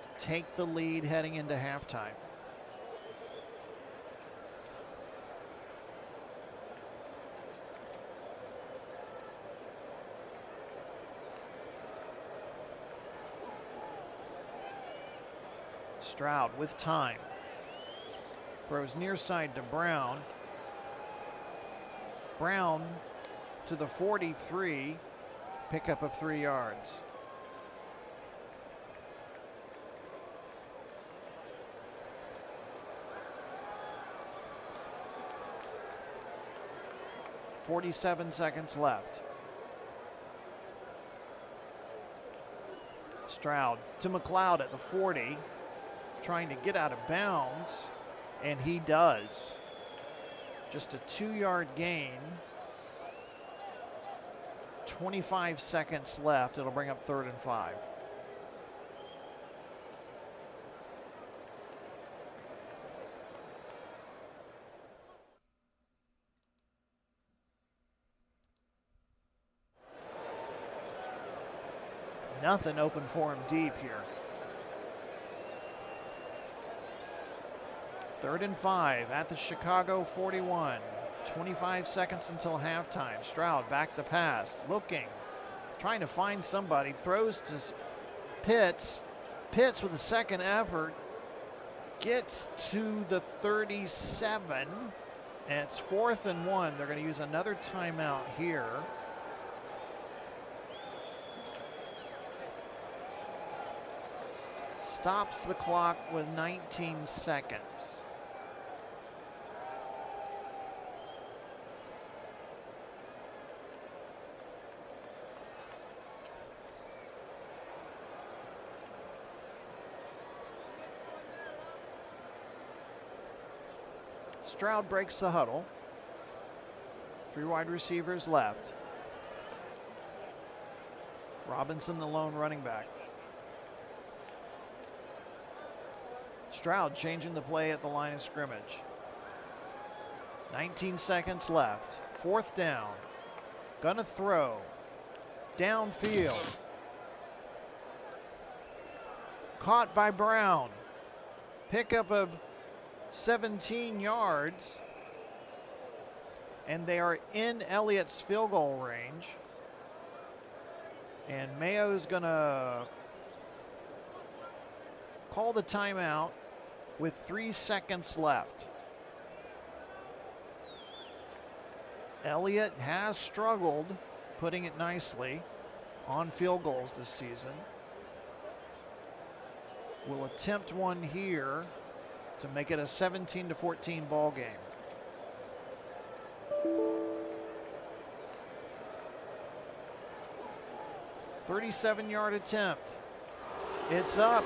To take the lead heading into halftime. Stroud with time. Throws near side to Brown. Brown to the 43. Pickup of 3 yards. .47 seconds left. Stroud to McLeod at the 40. Trying to get out of bounds, and he does. Just a 2-yard gain. 25 seconds left. It'll bring up 3rd and 5. Nothing open for him deep here. 3rd and 5 at the Chicago 41. 25 seconds until halftime. Stroud back to pass. Looking. Trying to find somebody. Throws to Pitts. Pitts with a second effort. Gets to the 37. And it's 4th and 1. They're going to use another timeout here. Stops the clock with 19 seconds. Stroud breaks the huddle. 3 wide receivers left. Robinson, the lone running back. Stroud changing the play at the line of scrimmage. 19 seconds left. 4th down. Gonna throw. Downfield. Caught by Brown. Pickup of 17 yards. And they are in Elliott's field goal range. And Mayo's gonna call the timeout with 3 seconds left. Elliott has struggled, putting it nicely, on field goals this season. Will attempt one here to make it a 17-14 ball game. .37-yard attempt. It's up,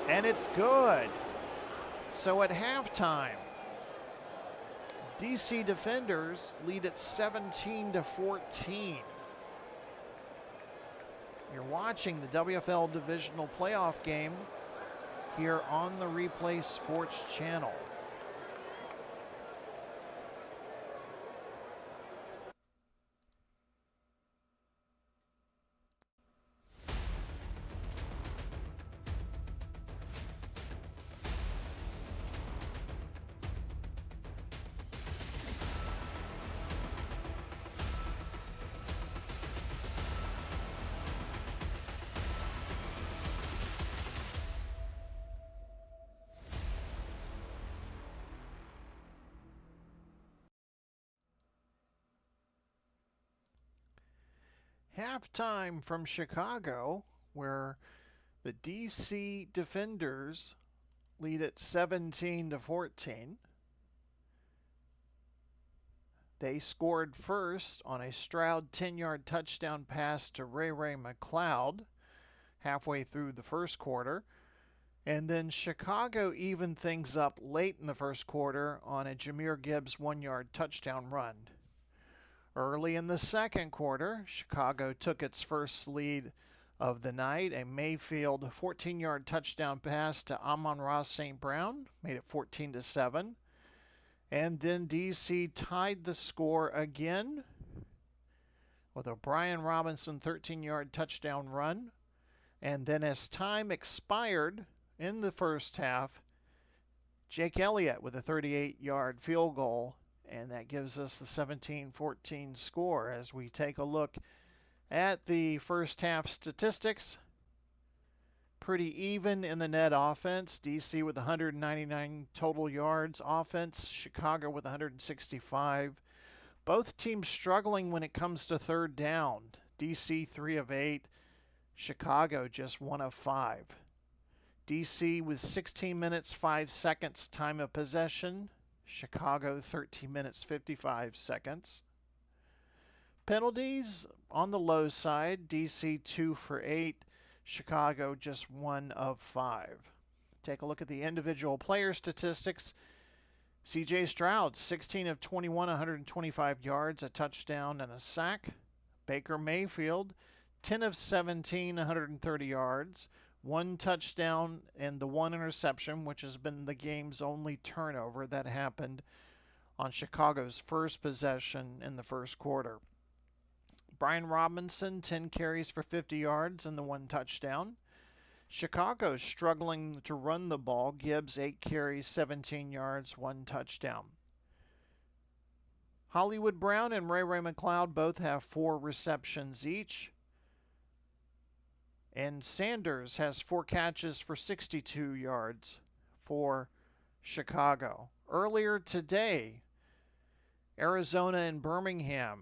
and it's good. So at halftime, DC defenders lead at 17-14. You're watching the WFL Divisional playoff game here on the Replay Sports channel. Halftime from Chicago, where the DC Defenders lead at 17-14. They scored first on a Stroud 10-yard touchdown pass to Ray McLeod halfway through the first quarter. And then Chicago evened things up late in the first quarter on a Jahmyr Gibbs 1-yard touchdown run. Early in the second quarter, Chicago took its first lead of the night. A Mayfield 14-yard touchdown pass to Amon-Ra St. Brown made it 14-7. And then DC tied the score again with a Brian Robinson 13-yard touchdown run. And then as time expired in the first half, Jake Elliott with a 38-yard field goal, and that gives us the 17-14 score. As we take a look at the first half statistics, pretty even in the net offense. DC with 199 total yards offense, Chicago with 165. Both teams struggling when it comes to third down. DC 3 of 8, Chicago just 1 of 5. DC with 16 minutes 5 seconds time of possession, Chicago 13 minutes 55 seconds. Penalties on the low side, DC 2 for 8, Chicago just 1 of 5. Take a look at the individual player statistics. CJ Stroud, 16 of 21, 125 yards, a touchdown and a sack. Baker Mayfield, 10 of 17, 130 yards, 1 touchdown and the 1 interception, which has been the game's only turnover that happened on Chicago's first possession in the first quarter. Brian Robinson, 10 carries for 50 yards and the 1 touchdown. Chicago struggling to run the ball. Gibbs, 8 carries, 17 yards, 1 touchdown. Hollywood Brown and Ray McLeod both have 4 receptions each. And Sanders has 4 catches for 62 yards for Chicago. Earlier today, Arizona and Birmingham.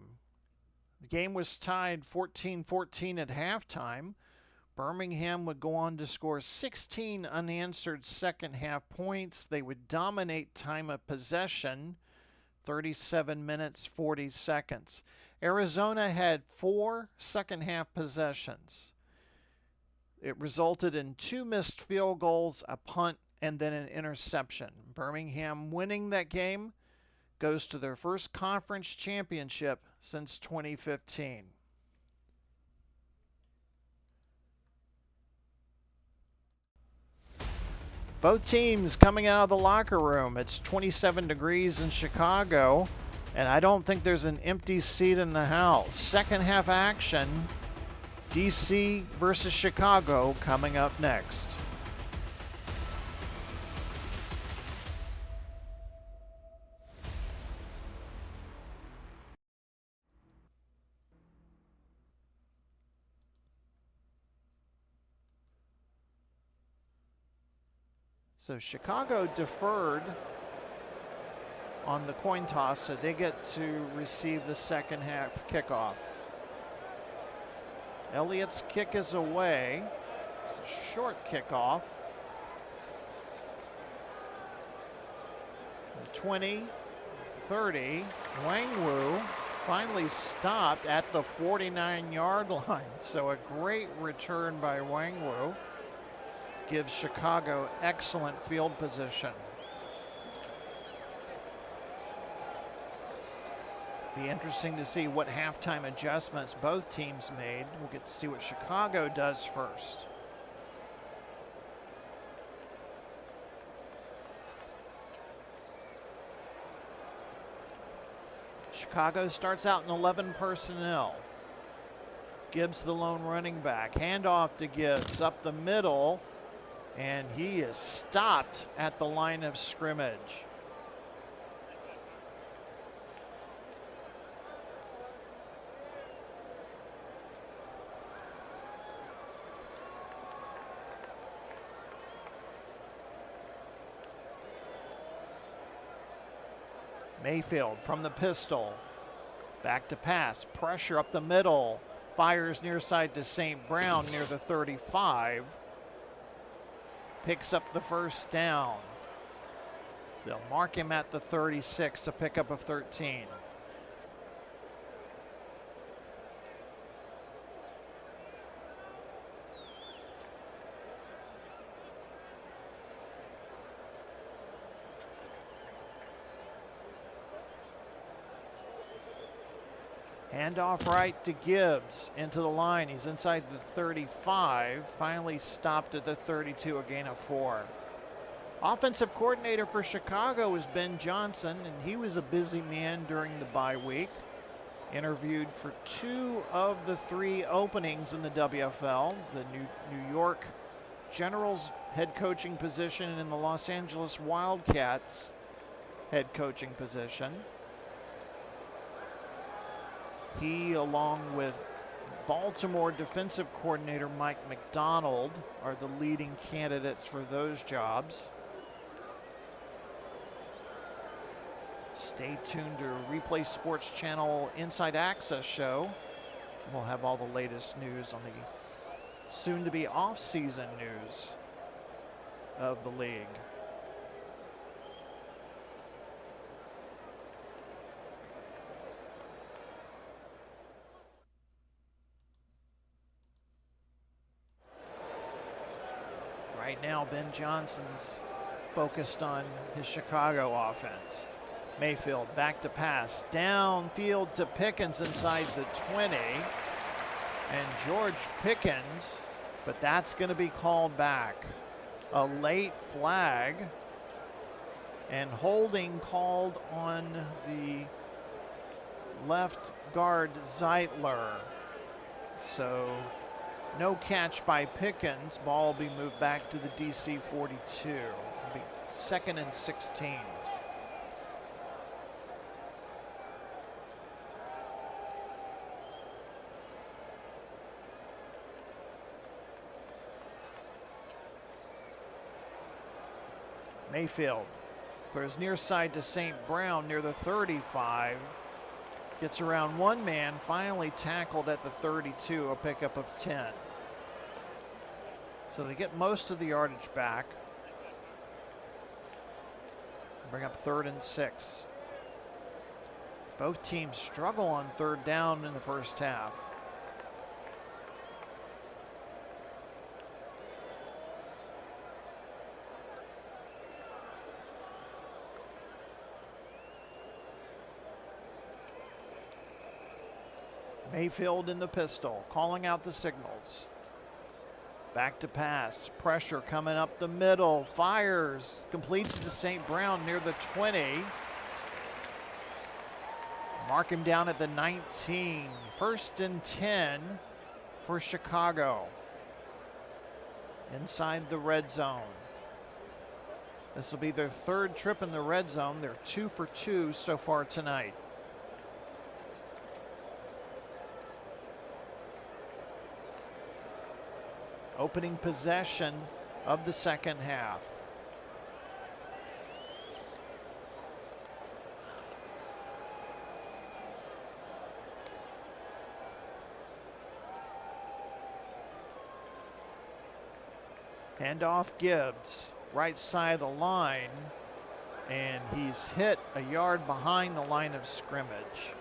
The game was tied 14-14 at halftime. Birmingham would go on to score 16 unanswered second half points. They would dominate time of possession, 37 minutes, 40 seconds. Arizona had 4 second half possessions. It resulted in 2 missed field goals, a punt, and then an interception. Birmingham winning that game goes to their first conference championship since 2015. Both teams coming out of the locker room. It's 27 degrees in Chicago, and I don't think there's an empty seat in the house. Second half action, DC versus Chicago coming up next. So Chicago deferred on the coin toss, so they get to receive the second half kickoff. Elliott's kick is away. It's a short kickoff. 20, 30. Wangwu finally stopped at the 49-yard line. So a great return by Wangwu gives Chicago excellent field position. Be interesting to see what halftime adjustments both teams made. We'll get to see what Chicago does first. Chicago starts out in 11 personnel. Gibbs the lone running back. Handoff to Gibbs up the middle, and he is stopped at the line of scrimmage. Mayfield from the pistol. Back to pass. Pressure up the middle. Fires near side to St. Brown near the 35. Picks up the first down. They'll mark him at the 36, a pickup of 13. Handoff right to Gibbs into the line. He's inside the 35. Finally stopped at the 32, a gain of 4. Offensive coordinator for Chicago is Ben Johnson, and he was a busy man during the bye week. Interviewed for 2 of the 3 openings in the WFL, the New York Generals head coaching position and the Los Angeles Wildcats head coaching position. He, along with Baltimore defensive coordinator Mike McDonald, are the leading candidates for those jobs. Stay tuned to Replay Sports Channel Inside Access show. We'll have all the latest news on the soon-to-be off-season news of the league. Right now, Ben Johnson's focused on his Chicago offense. Mayfield back to pass, downfield to Pickens inside the 20. And George Pickens, but that's going to be called back. A late flag and holding called on the left guard Zeitler. So no catch by Pickens. Ball will be moved back to the DC 42. It'll be 2nd and 16. Mayfield for his near side to St. Brown near the 35. Gets around one man, finally tackled at the 32, a pickup of 10. So they get most of the yardage back. Bring up 3rd and 6. Both teams struggle on 3rd down in the first half. Mayfield in the pistol, calling out the signals. Back to pass, pressure coming up the middle, fires, completes to St. Brown near the 20. Mark him down at the 19. 1st and 10 for Chicago. Inside the red zone. This will be their 3rd trip in the red zone. They're 2 for 2 so far tonight. Opening possession of the second half. Handoff Gibbs, right side of the line, and he's hit a yard behind the line of scrimmage.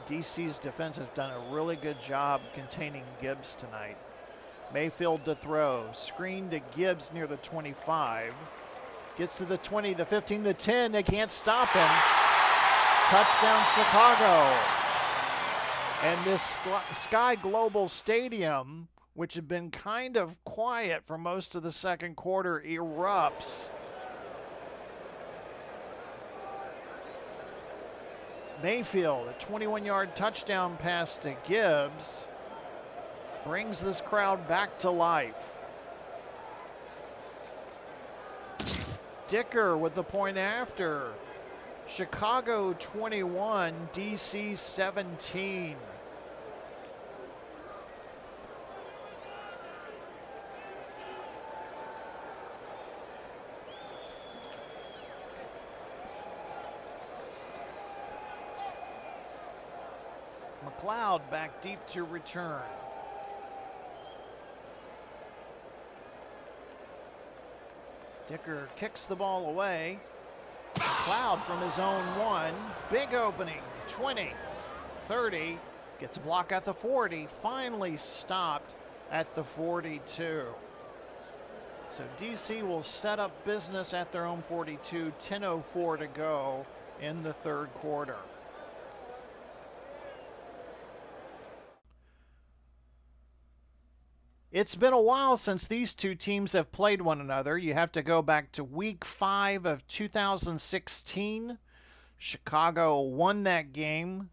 DC's defense has done a really good job containing Gibbs tonight. Mayfield to throw, screen to Gibbs near the 25. Gets to the 20, the 15, the 10, they can't stop him. Touchdown Chicago. And this Sky Global Stadium, which had been kind of quiet for most of the second quarter, erupts. Mayfield, a 21-yard touchdown pass to Gibbs, brings this crowd back to life. Dicker with the point after. Chicago 21, DC 17. McLeod back deep to return. Dicker kicks the ball away. McLeod from his own 1. Big opening. 20, 30. Gets a block at the 40. Finally stopped at the 42. So DC will set up business at their own 42. 10:04 to go in the third quarter. It's been a while since these two teams have played one another. You have to go back to week 5 of 2016. Chicago won that game.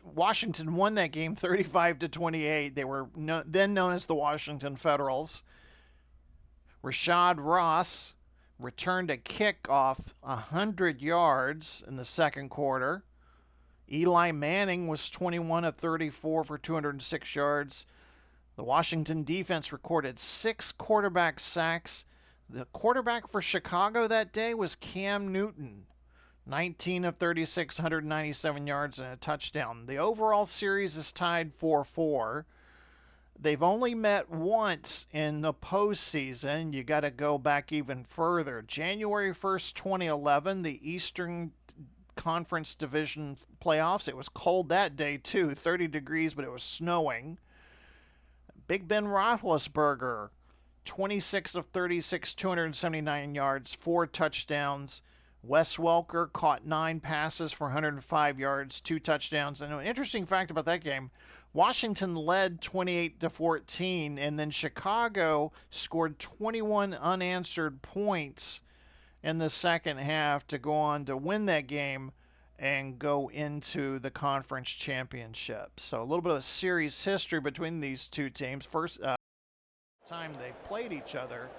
Washington won that game 35-28. They were then known as the Washington Federals. Rashad Ross returned a kickoff 100 yards in the second quarter. Eli Manning was 21 of 34 for 206 yards. The Washington defense recorded 6 quarterback sacks. The quarterback for Chicago that day was Cam Newton, 19 of 36, 197 yards and a touchdown. The overall series is tied 4-4. They've only met once in the postseason. You got to go back even further. January 1st, 2011, the Eastern Conference Division playoffs. It was cold that day too, 30 degrees, but it was snowing. Big Ben Roethlisberger, 26 of 36, 279 yards, 4 touchdowns. Wes Welker caught 9 passes for 105 yards, 2 touchdowns. And an interesting fact about that game, Washington led 28-14, and then Chicago scored 21 unanswered points in the second half to go on to win that game and go into the conference championship. So a little bit of series history between these two teams. First time they've played each other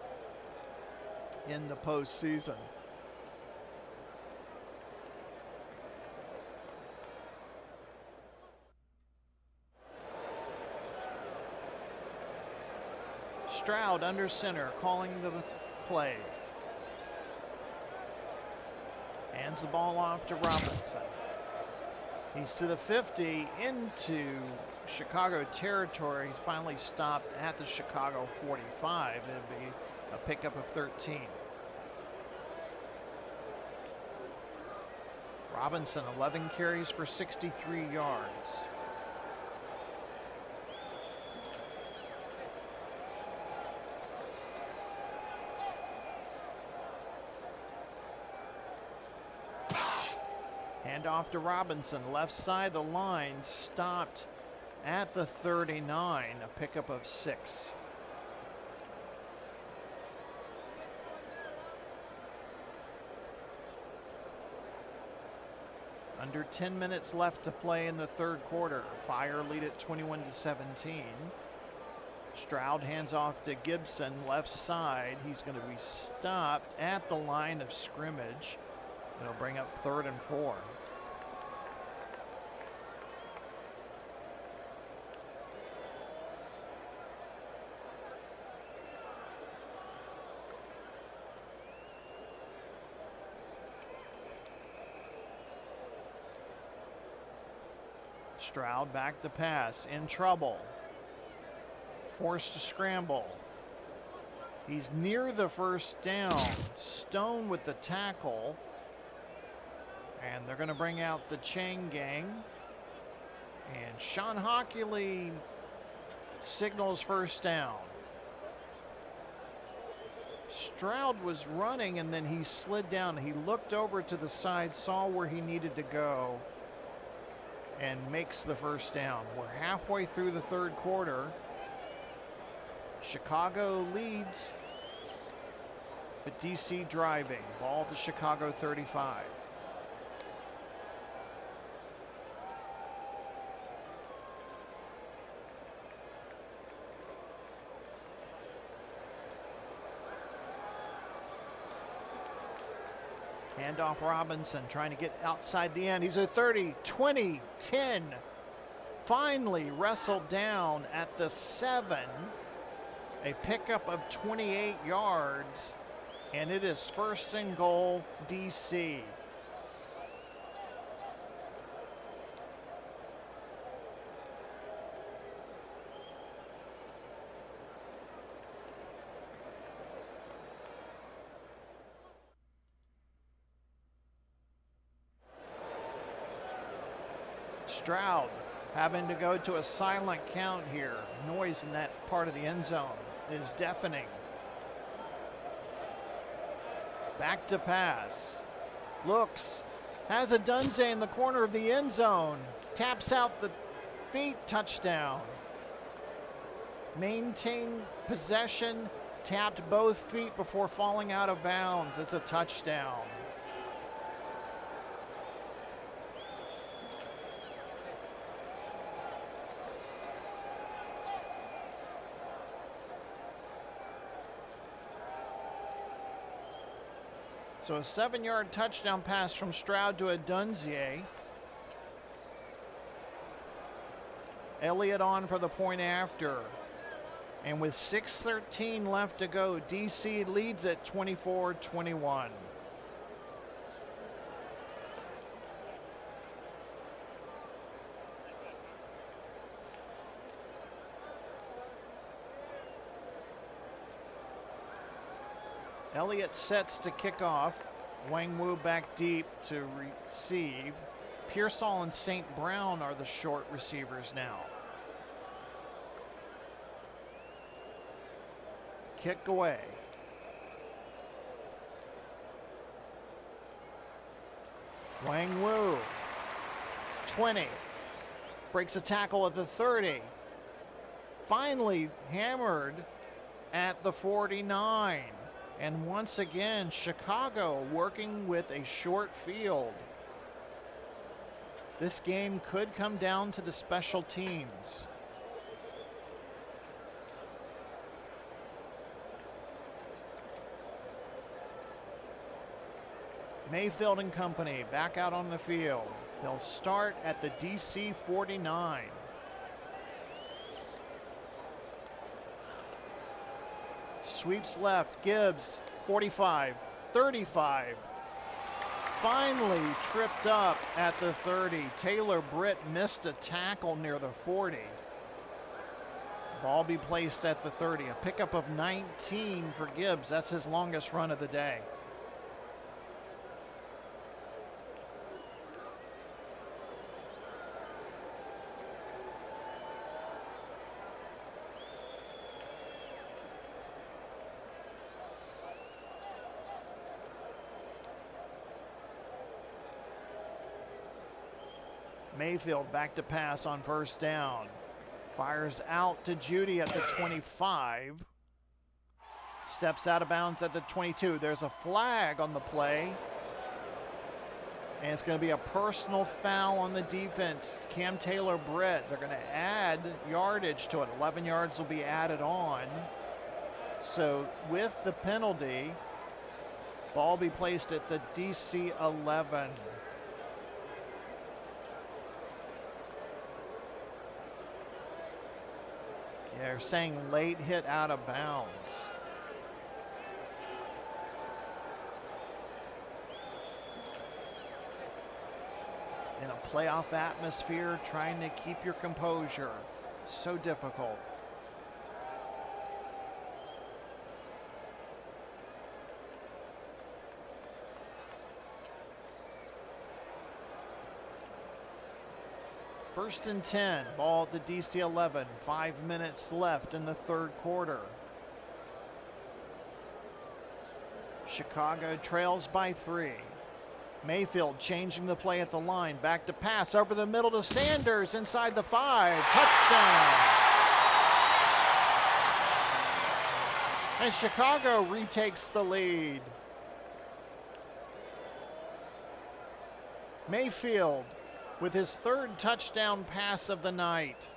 in the postseason. Stroud under center, calling the play. Hands the ball off to Robinson. He's to the 50, into Chicago territory. Finally stopped at the Chicago 45. It'll be a pickup of 13. Robinson, 11 carries for 63 yards. Off to Robinson, left side of the line, stopped at the 39, a pickup of 6. Under 10 minutes left to play in the third quarter. Fire lead at 21-17. Stroud hands off to Gibson, left side. He's going to be stopped at the line of scrimmage. It'll bring up 3rd and 4. Stroud back to pass, in trouble. Forced to scramble. He's near the first down. Stone with the tackle. And they're going to bring out the chain gang. And Sean Hockley signals first down. Stroud was running and then he slid down. He looked over to the side, saw where he needed to go, and makes the first down. We're halfway through the third quarter. Chicago leads, but DC driving. Ball to Chicago 35. Handoff Robinson trying to get outside the end. He's at 30, 20, 10. Finally wrestled down at the 7. A pickup of 28 yards. And it is 1st and goal, DC. Stroud having to go to a silent count here. Noise in that part of the end zone is deafening. Back to pass. Looks. Has a Dunze in the corner of the end zone. Taps out the feet. Touchdown. Maintained possession. Tapped both feet before falling out of bounds. It's a touchdown. So a 7-yard touchdown pass from Stroud to a Dunze. Elliott on for the point after. And with 6:13 left to go, DC leads at 24-21. Elliott sets to kick off. Wang Wu back deep to receive. Pearsall and St. Brown are the short receivers now. Kick away. Wang Wu, 20. Breaks a tackle at the 30. Finally hammered at the 49. And once again, Chicago working with a short field. This game could come down to the special teams. Mayfield and company back out on the field. They'll start at the DC 49. Sweeps left, Gibbs, 45, 35. Finally tripped up at the 30. Taylor Britt missed a tackle near the 40. Ball be placed at the 30. A pickup of 19 for Gibbs. That's his longest run of the day. Mayfield back to pass on first down. Fires out to Judy at the 25. Steps out of bounds at the 22. There's a flag on the play. And it's going to be a personal foul on the defense. Cam Taylor-Britt. They're going to add yardage to it. 11 yards will be added on. So with the penalty, ball be placed at the DC 11. They're saying late hit out of bounds. In a playoff atmosphere, trying to keep your composure. So difficult. First and 10, ball at the DC 11. 5 minutes left in the third quarter. Chicago trails by 3. Mayfield changing the play at the line. Back to pass over the middle to Sanders inside the 5. Touchdown. And Chicago retakes the lead. Mayfield with his third touchdown pass of the night.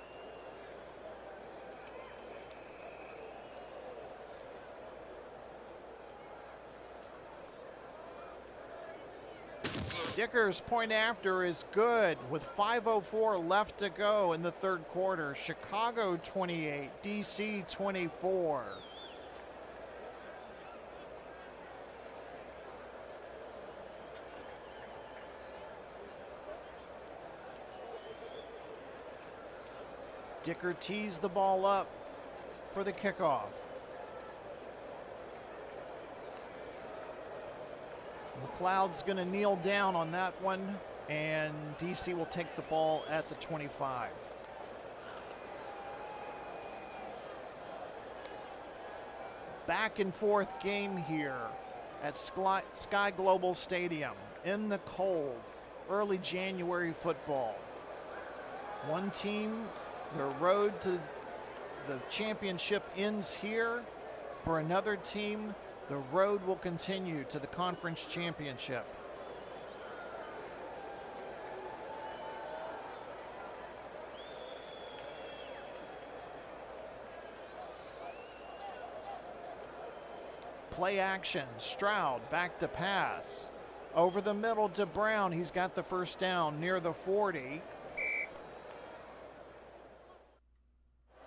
Dicker's point after is good with 5:04 left to go in the third quarter. Chicago 28, DC 24. Dicker tees the ball up for the kickoff. McLeod's going to kneel down on that one, and DC will take the ball at the 25. Back and forth game here at Sky Global Stadium in the cold, early January football. One team, their road to the championship ends here. For another team, the road will continue to the conference championship. Play action, Stroud back to pass. Over the middle to Brown, he's got the first down near the 40.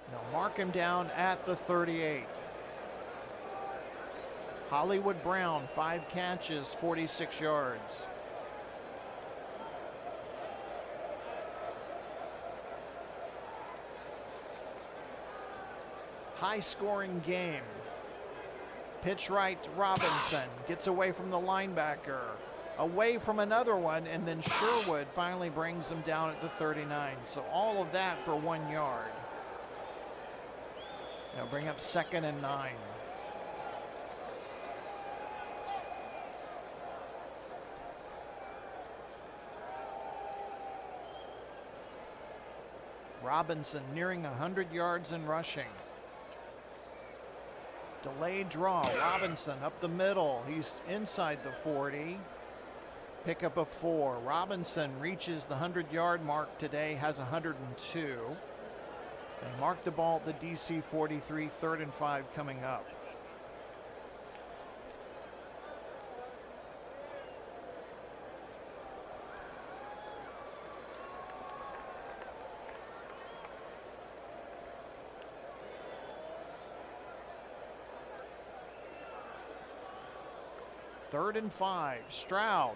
They'll mark him down at the 38. Hollywood Brown, 5 catches, 46 yards. High-scoring game. Pitch right, Robinson gets away from the linebacker, away from another one, and then Sherwood finally brings him down at the 39. So all of that for 1 yard. They'll bring up 2nd and 9. Robinson nearing 100 yards in rushing. Delayed draw, Robinson up the middle. He's inside the 40. Pickup of 4. Robinson reaches the 100-yard mark today, has 102. And mark the ball at the DC 43, 3rd and 5 coming up. Third and 5, Stroud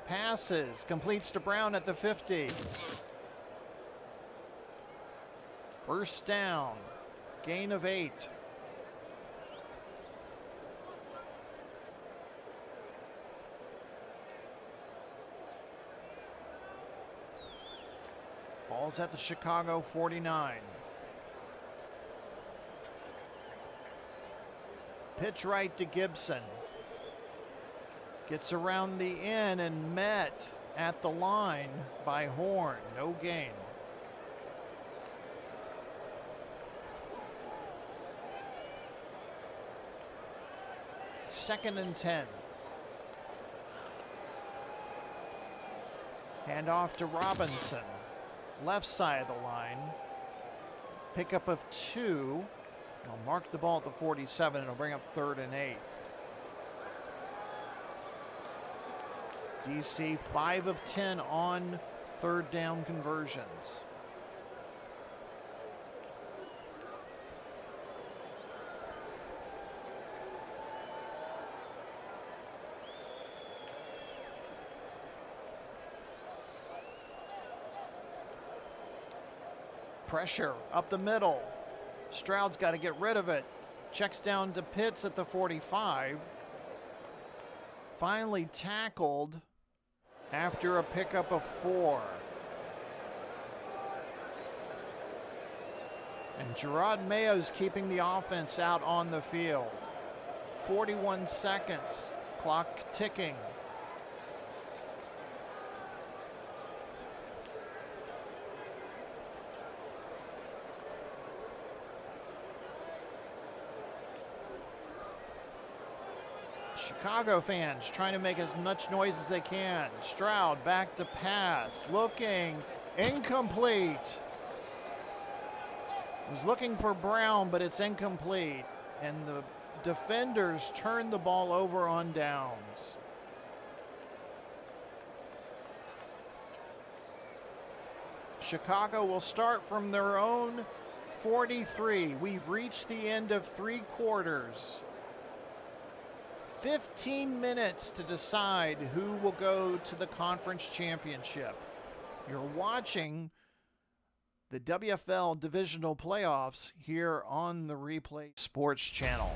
passes, completes to Brown at the 50. First down, gain of 8. Ball's at the Chicago 49. Pitch right to Gibson. Gets around the end and met at the line by Horn. No gain. Second and 10. Hand off to Robinson. Left side of the line. Pickup of 2. They'll mark the ball at the 47. It'll bring up 3rd and 8. DC 5 of 10 on 3rd down conversions. Pressure up the middle. Stroud's got to get rid of it. Checks down to Pitts at the 45. Finally tackled after a pickup of 4. And Gerard Mayo's keeping the offense out on the field. 41 seconds, clock ticking. Chicago fans trying to make as much noise as they can. Stroud back to pass, looking, incomplete. Was looking for Brown, but it's incomplete. And the defenders turn the ball over on downs. Chicago will start from their own 43. We've reached the end of 3 quarters. 15 minutes to decide who will go to the conference championship. You're watching the WFL Divisional Playoffs here on the Replay Sports Channel.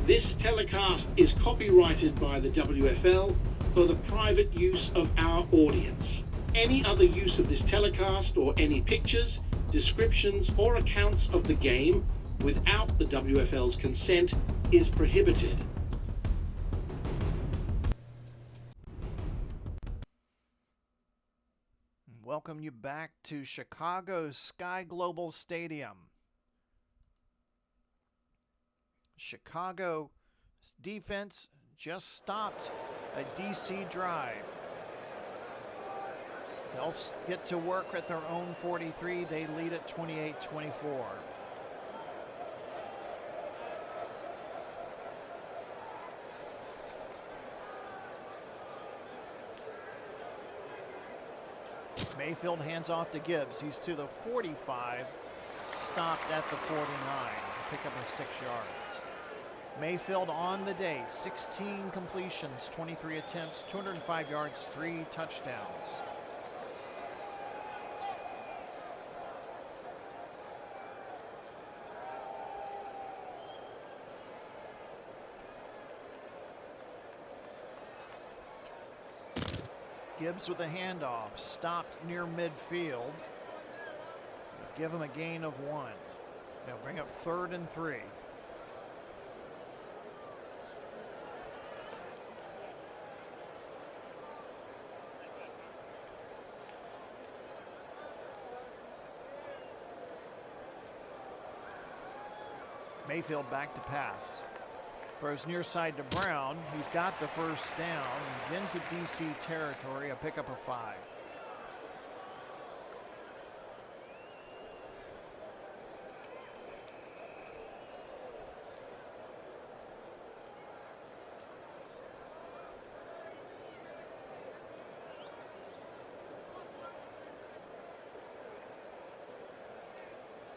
This telecast is copyrighted by the WFL for the private use of our audience. Any other use of this telecast or any pictures, descriptions, or accounts of the game without the WFL's consent is prohibited. Welcome you back to Chicago's Sky Global Stadium. Chicago defense just stopped a DC drive. They'll get to work at their own 43. They lead at 28-24. Mayfield hands off to Gibbs. He's to the 45, stopped at the 49, pick up of 6 yards. Mayfield on the day, 16 completions, 23 attempts, 205 yards, 3 touchdowns. Gibbs with a handoff, stopped near midfield. Give him a gain of 1. They'll bring up 3rd and 3. Mayfield back to pass. Throws near side to Brown. He's got the first down. He's into DC territory, a pickup of 5.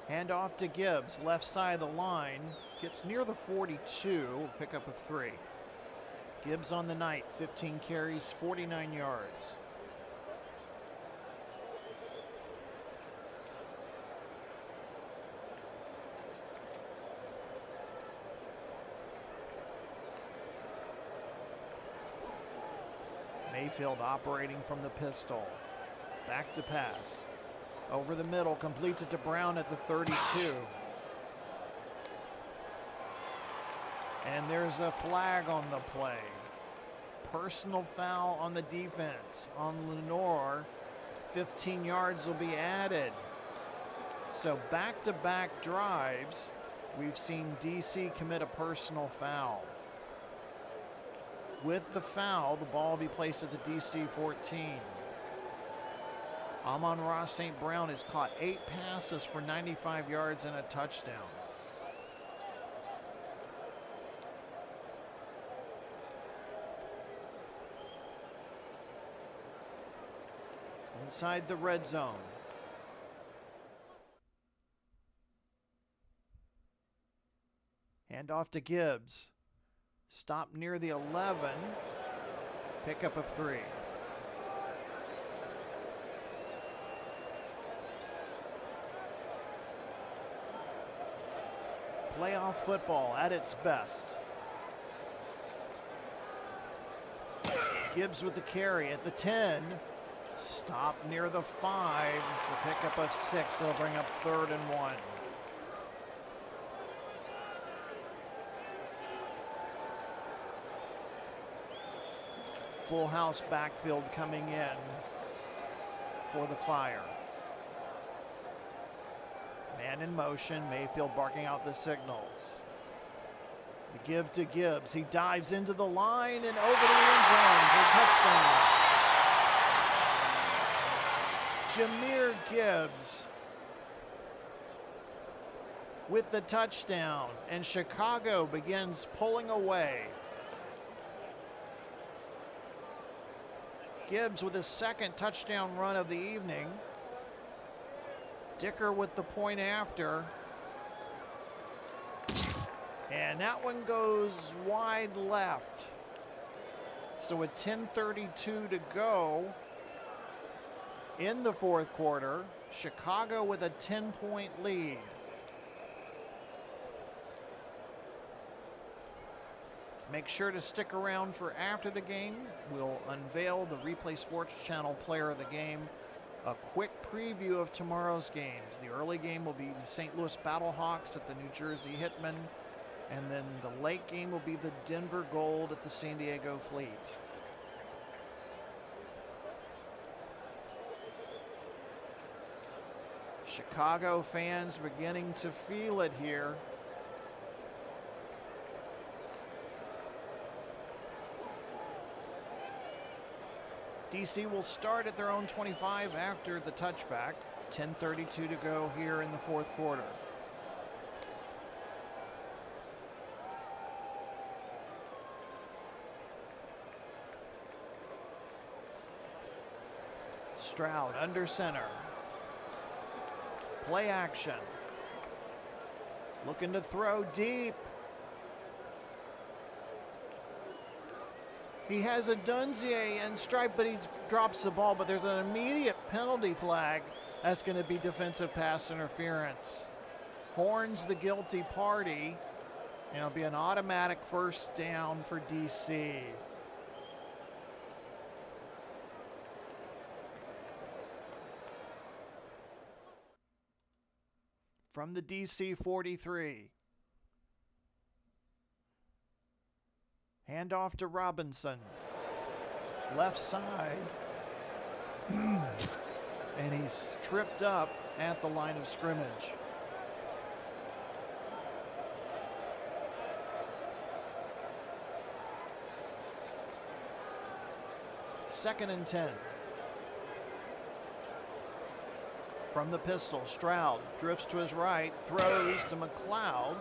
Handoff to Gibbs, left side of the line. Gets near the 42, pickup of 3. Gibbs on the night, 15 carries, 49 yards. Mayfield operating from the pistol. Back to pass. Over the middle, completes it to Brown at the 32. And there's a flag on the play. Personal foul on the defense. On Lenore, 15 yards will be added. So back-to-back drives, we've seen DC commit a personal foul. With the foul, the ball will be placed at the DC 14. Amon-Ra St. Brown has caught 8 passes for 95 yards and a touchdown. Inside the red zone. Handoff to Gibbs. Stop near the 11. Pickup of 3. Playoff football at its best. Gibbs with the carry at the 10. Stop near the 5. The pickup of 6. It'll bring up 3rd and 1. Full house backfield coming in for the Fire. Man in motion, Mayfield barking out the signals. The give to Gibbs. He dives into the line and over the end zone for a touchdown. Jahmyr Gibbs with the touchdown, and Chicago begins pulling away. Gibbs with his 2nd touchdown run of the evening. Dicker with the point after. And that one goes wide left. So with 10:32 to go in the 4th quarter, Chicago with a 10-point lead. Make sure to stick around for after the game. We'll unveil the Replay Sports Channel player of the game. A quick preview of tomorrow's games. The early game will be the St. Louis Battlehawks at the New Jersey Hitmen, and then the late game will be the Denver Gold at the San Diego Fleet. Chicago fans beginning to feel it here. DC will start at their own 25 after the touchback. 10:32 to go here in the fourth quarter. Stroud under center. Play action. Looking to throw deep. He has a Dunzier and Stripe, but he drops the ball, but there's an immediate penalty flag. That's going to be defensive pass interference. Horns the guilty party, and it'll be an automatic first down for DC. From the DC 43. Handoff to Robinson. Left side. And he's tripped up at the line of scrimmage. Second and 10. From the pistol, Stroud drifts to his right, throws to McLeod.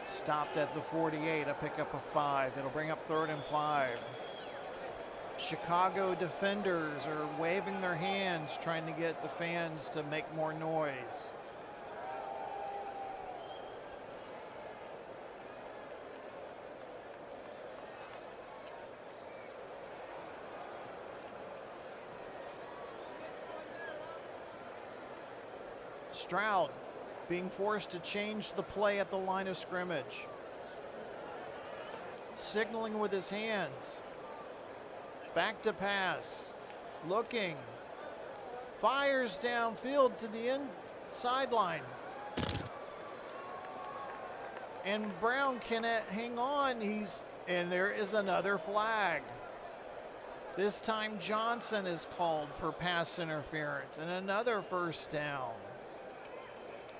Stopped at the 48, a pickup of 5. It'll bring up 3rd and 5. Chicago defenders are waving their hands, trying to get the fans to make more noise. Stroud being forced to change the play at the line of scrimmage. Signaling with his hands. Back to pass. Looking. Fires downfield to the end sideline. And Brown cannot hang on. And there is another flag. This time Johnson is called for pass interference and another first down.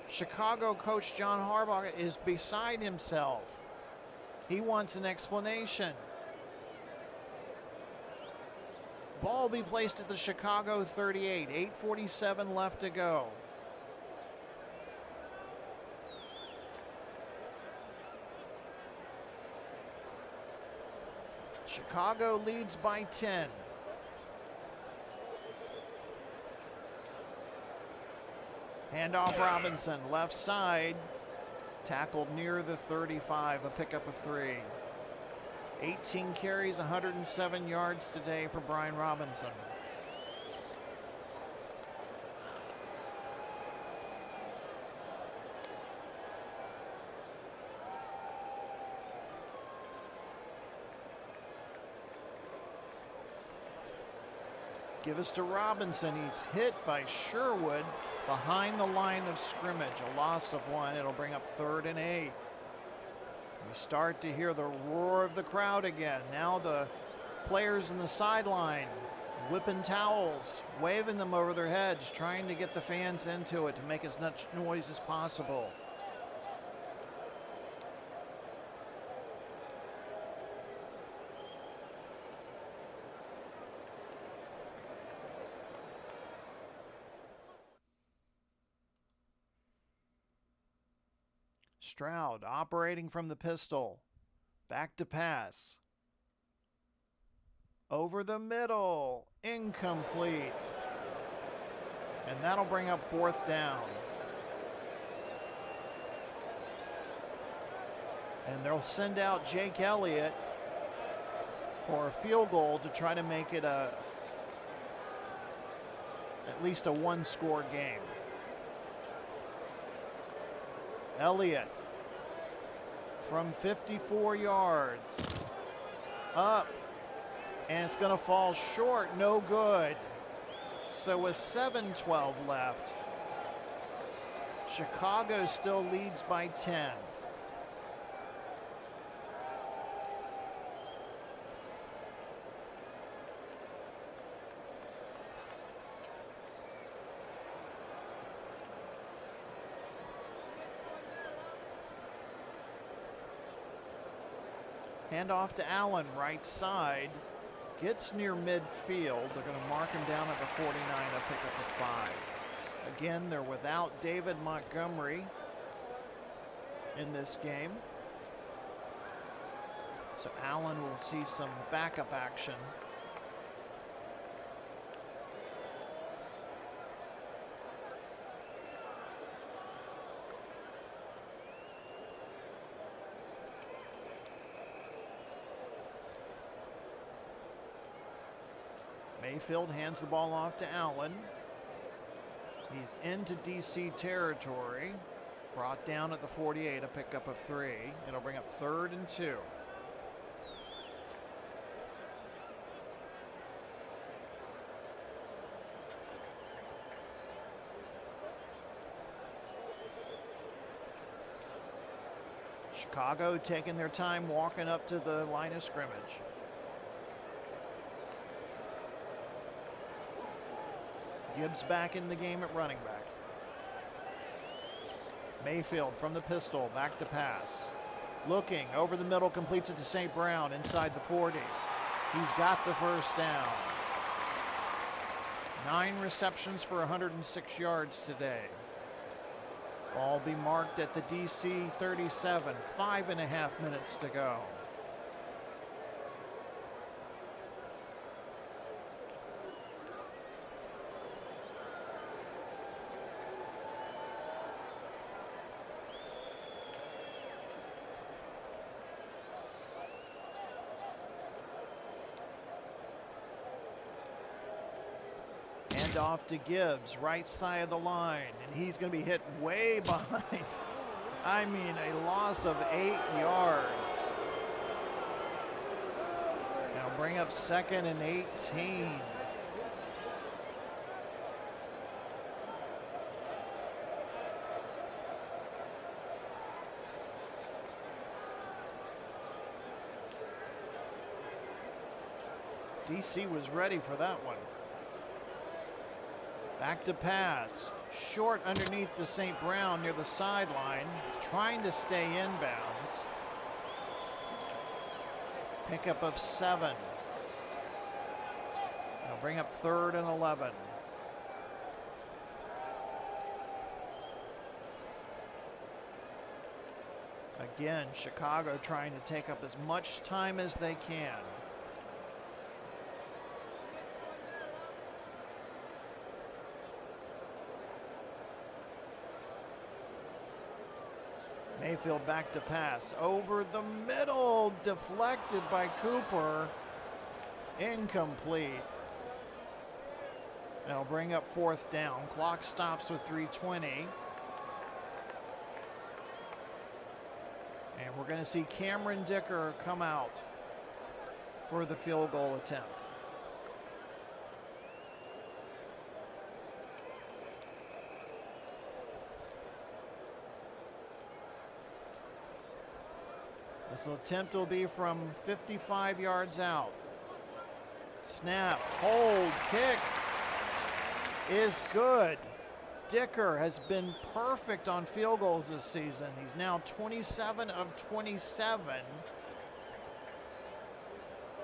Chicago coach John Harbaugh is beside himself. He wants an explanation. Ball be placed at the Chicago 38, 8:47 left to go. Chicago leads by 10. Handoff Robinson, left side, tackled near the 35, a pickup of 3. 18 carries, 107 yards today for Brian Robinson. Give us to Robinson. He's hit by Sherwood behind the line of scrimmage. A loss of 1. It'll bring up 3rd and 8. We start to hear the roar of the crowd again. Now the players in the sideline whipping towels, waving them over their heads, trying to get the fans into it to make as much noise as possible. Stroud operating from the pistol. Back to pass. Over the middle. Incomplete. And that'll bring up 4th down. And they'll send out Jake Elliott for a field goal to try to make it at least a 1-score game. Elliott from 54 yards. Up. And it's going to fall short. No good. So with 7:12 left, Chicago still leads by 10. Hand off to Allen, right side. Gets near midfield. They're going to mark him down at the 49, a pickup of 5. Again, they're without David Montgomery in this game. So Allen will see some backup action. Mayfield hands the ball off to Allen. He's into DC territory. Brought down at the 48, a pickup of 3. It'll bring up 3rd and 2. Chicago taking their time walking up to the line of scrimmage. Gibbs back in the game at running back. Mayfield from the pistol, back to pass. Looking over the middle, completes it to St. Brown inside the 40. He's got the first down. 9 receptions for 106 yards today. Ball be marked at the DC 37, 5.5 minutes to go. Off to Gibbs, right side of the line, and he's going to be hit way behind. I mean, a loss of 8 yards. Now bring up 2nd and 18. DC was ready for that one. Back to pass. Short underneath to St. Brown near the sideline. Trying to stay inbounds. Pickup of 7. They'll bring up 3rd and 11. Again, Chicago trying to take up as much time as they can. Mayfield back to pass. Over the middle. Deflected by Cooper. Incomplete. That'll bring up 4th down. Clock stops with 3:20. And we're going to see Cameron Dicker come out for the field goal attempt. This attempt will be from 55 yards out. Snap, hold, kick is good. Dicker has been perfect on field goals this season. He's now 27 of 27.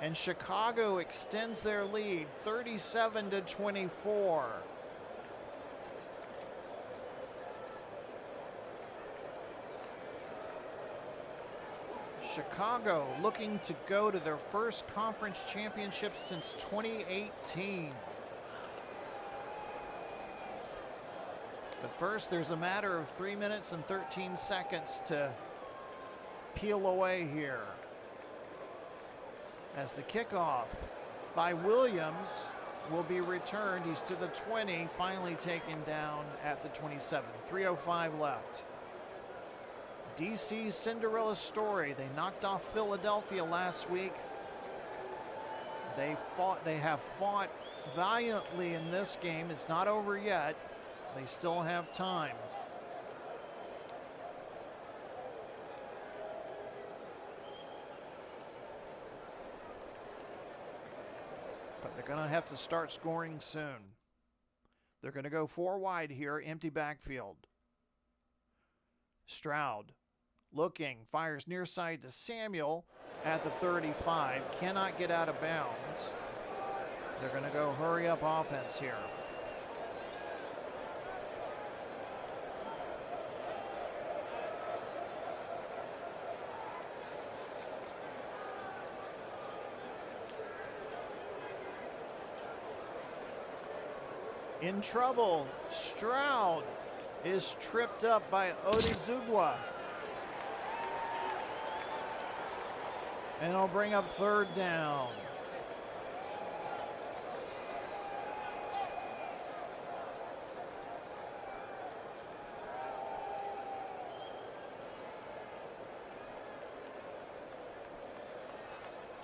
And Chicago extends their lead 37-24. Chicago looking to go to their first conference championship since 2018. But first, there's a matter of 3 minutes and 13 seconds to peel away here. As the kickoff by Williams will be returned. He's to the 20, finally taken down at the 27. 3:05 left. DC's Cinderella story. They knocked off Philadelphia last week. They have fought valiantly in this game. It's not over yet. They still have time. But they're going to have to start scoring soon. They're going to go 4 wide here, empty backfield. Stroud looking, fires near side to Samuel at the 35. Cannot get out of bounds. They're going to go hurry up offense here. In trouble. Stroud is tripped up by Odizugwa. And it'll bring up 3rd down.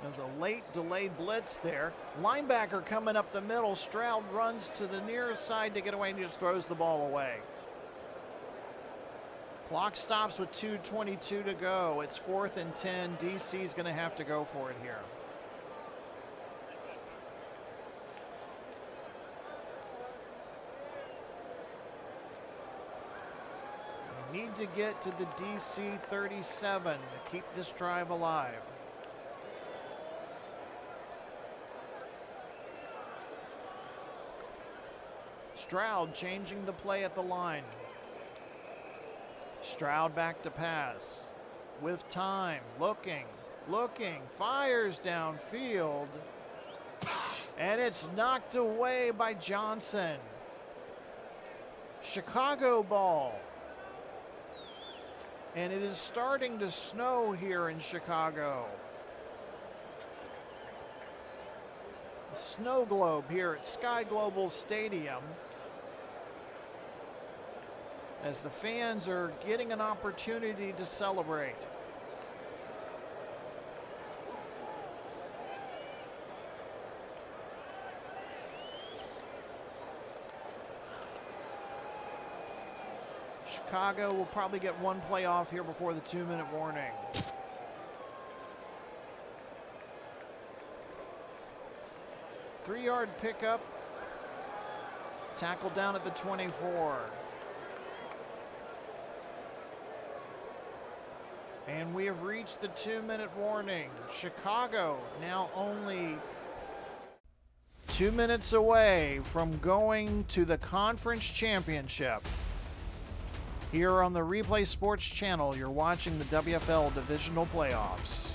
There's a late delayed blitz there. Linebacker coming up the middle. Stroud runs to the near side to get away and just throws the ball away. Clock stops with 2:22 to go. It's 4th and 10. DC's going to have to go for it here. They need to get to the DC 37 to keep this drive alive. Stroud changing the play at the line. Stroud back to pass. With time, looking, fires downfield. And it's knocked away by Johnson. Chicago ball. And it is starting to snow here in Chicago. The snow globe here at Sky Global Stadium, as the fans are getting an opportunity to celebrate. Chicago will probably get one play off here before the 2-minute warning. Three-yard pickup. Tackle down at the 24. And we have reached the 2-minute warning. Chicago now only 2 minutes away from going to the conference championship. Here on the Replay Sports Channel, you're watching the WFL Divisional Playoffs.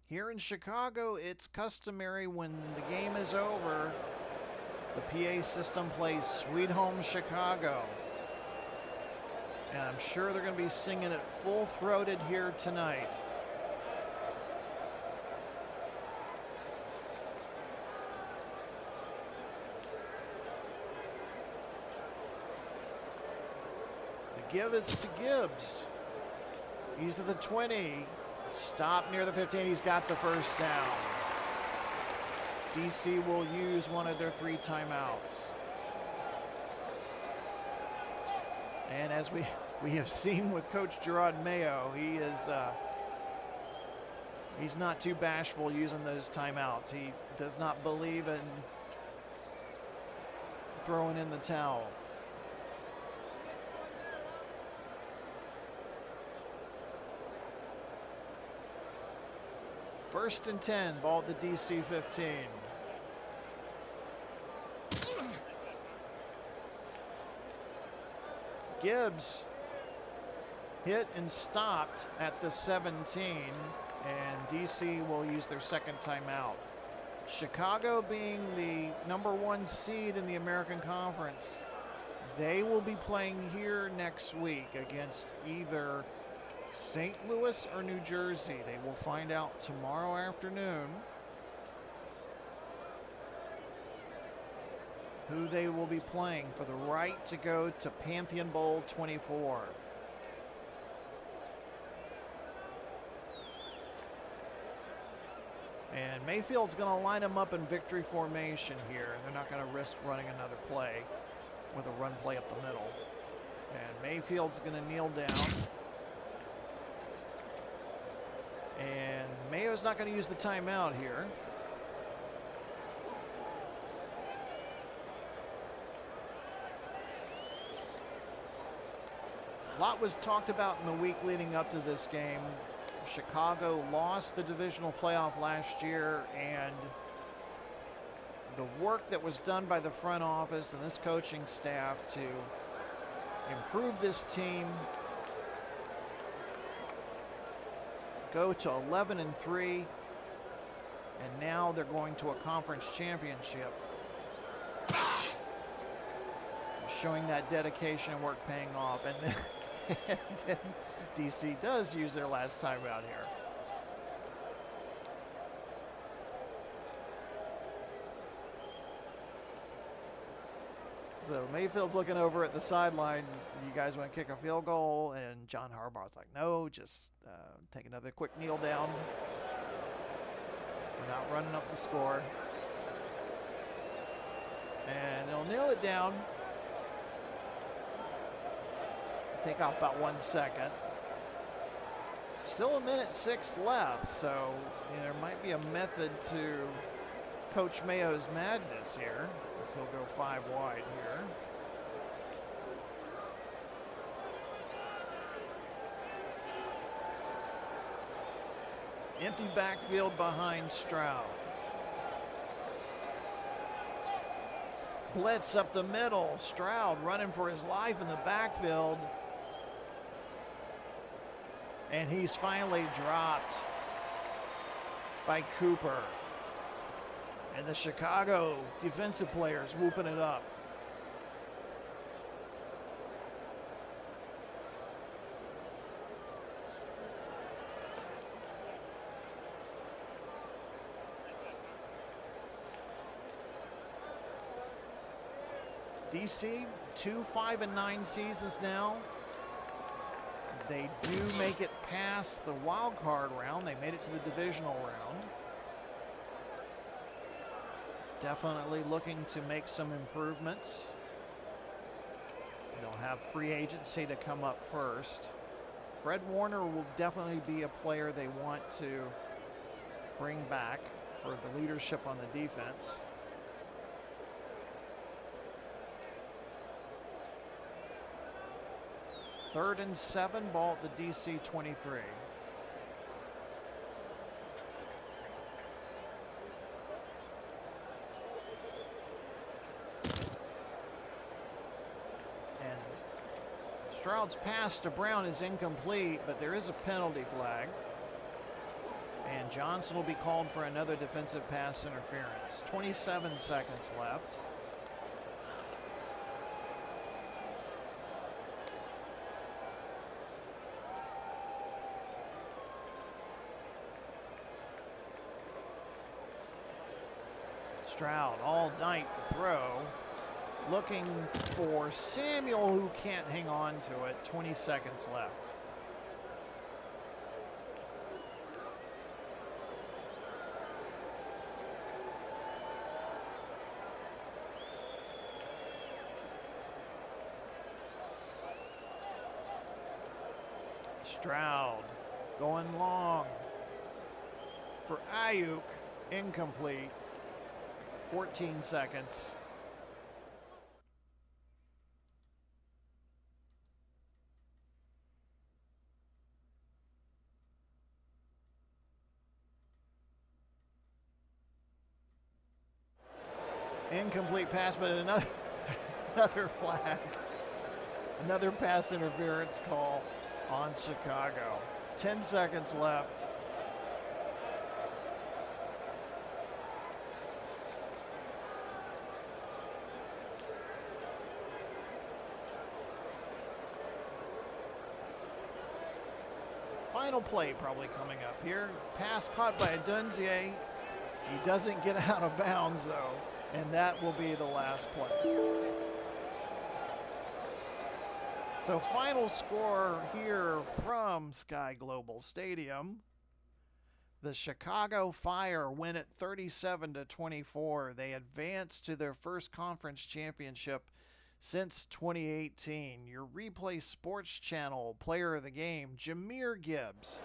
Here in Chicago, it's customary when the game is over, the PA system plays Sweet Home Chicago. And I'm sure they're going to be singing it full-throated here tonight. The give is to Gibbs. He's at the 20. Stop near the 15. He's got the first down. DC will use one of their 3 timeouts. And as we have seen with Coach Gerard Mayo, he's not too bashful using those timeouts. He does not believe in throwing in the towel. First and 10, ball at the DC 15. Gibbs hit and stopped at the 17, and DC will use their second timeout. Chicago being the #1 seed in the American Conference, they will be playing here next week against either St. Louis or New Jersey. They will find out tomorrow afternoon. who they will be playing for the right to go to Pantheon Bowl 24. And Mayfield's going to line them up in victory formation here. They're not going to risk running another play with a run play up the middle. And Mayfield's going to kneel down. And Mayo's not going to use the timeout here. A lot was talked about in the week leading up to this game. Chicago lost the divisional playoff last year, and the work that was done by the front office and this coaching staff to improve this team, go to 11-3, and now they're going to a conference championship, showing that dedication and work paying off. And then DC does use their last time out here. So Mayfield's looking over at the sideline. You guys want to kick a field goal? And John Harbaugh's like, no, just take another quick kneel down. We're not running up the score. And they'll kneel it down. Take off about 1 second. Still 1:06 left, so there might be a method to Coach Mayo's madness here. Guess he'll go 5 wide here. Empty backfield behind Stroud. Blitz up the middle. Stroud running for his life in the backfield. And he's finally dropped by Cooper. And the Chicago defensive players whooping it up. DC, 2 5-9 seasons now. They do make it past the wild card round. They made it to the divisional round. Definitely looking to make some improvements. They'll have free agency to come up first. Fred Warner will definitely be a player they want to bring back for the leadership on the defense. Third and 7, ball at the DC 23. And Stroud's pass to Brown is incomplete, but there is a penalty flag. And Johnson will be called for another defensive pass interference. 27 seconds left. Stroud all night to throw, looking for Samuel, who can't hang on to it. 20 seconds left. Stroud going long for Ayuk, incomplete. 14 seconds. Incomplete pass, but another flag. Another pass interference call on Chicago. 10 seconds left. Final play probably coming up here. Pass caught by Adunzie. He doesn't get out of bounds though. And that will be the last play. So final score here from Sky Global Stadium. The Chicago Fire win it 37-24. They advance to their first conference championship since 2018. Your Replay Sports Channel player of the game, Jahmyr Gibbs.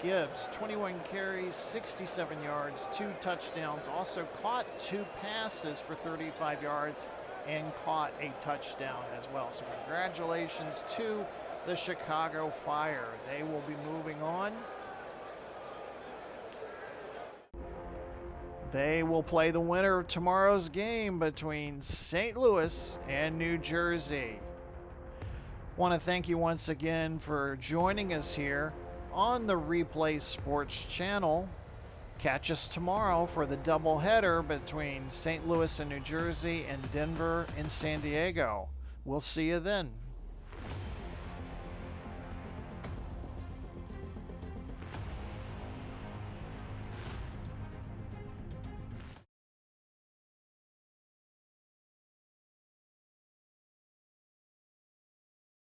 Gibbs, 21 carries, 67 yards, 2 touchdowns. Also caught 2 passes for 35 yards and caught a touchdown as well. So congratulations to the Chicago Fire. They will be moving on. They will play the winner of tomorrow's game between St. Louis and New Jersey. Want to thank you once again for joining us here on the Replay Sports Channel. Catch us tomorrow for the doubleheader between St. Louis and New Jersey and Denver and San Diego. We'll see you then.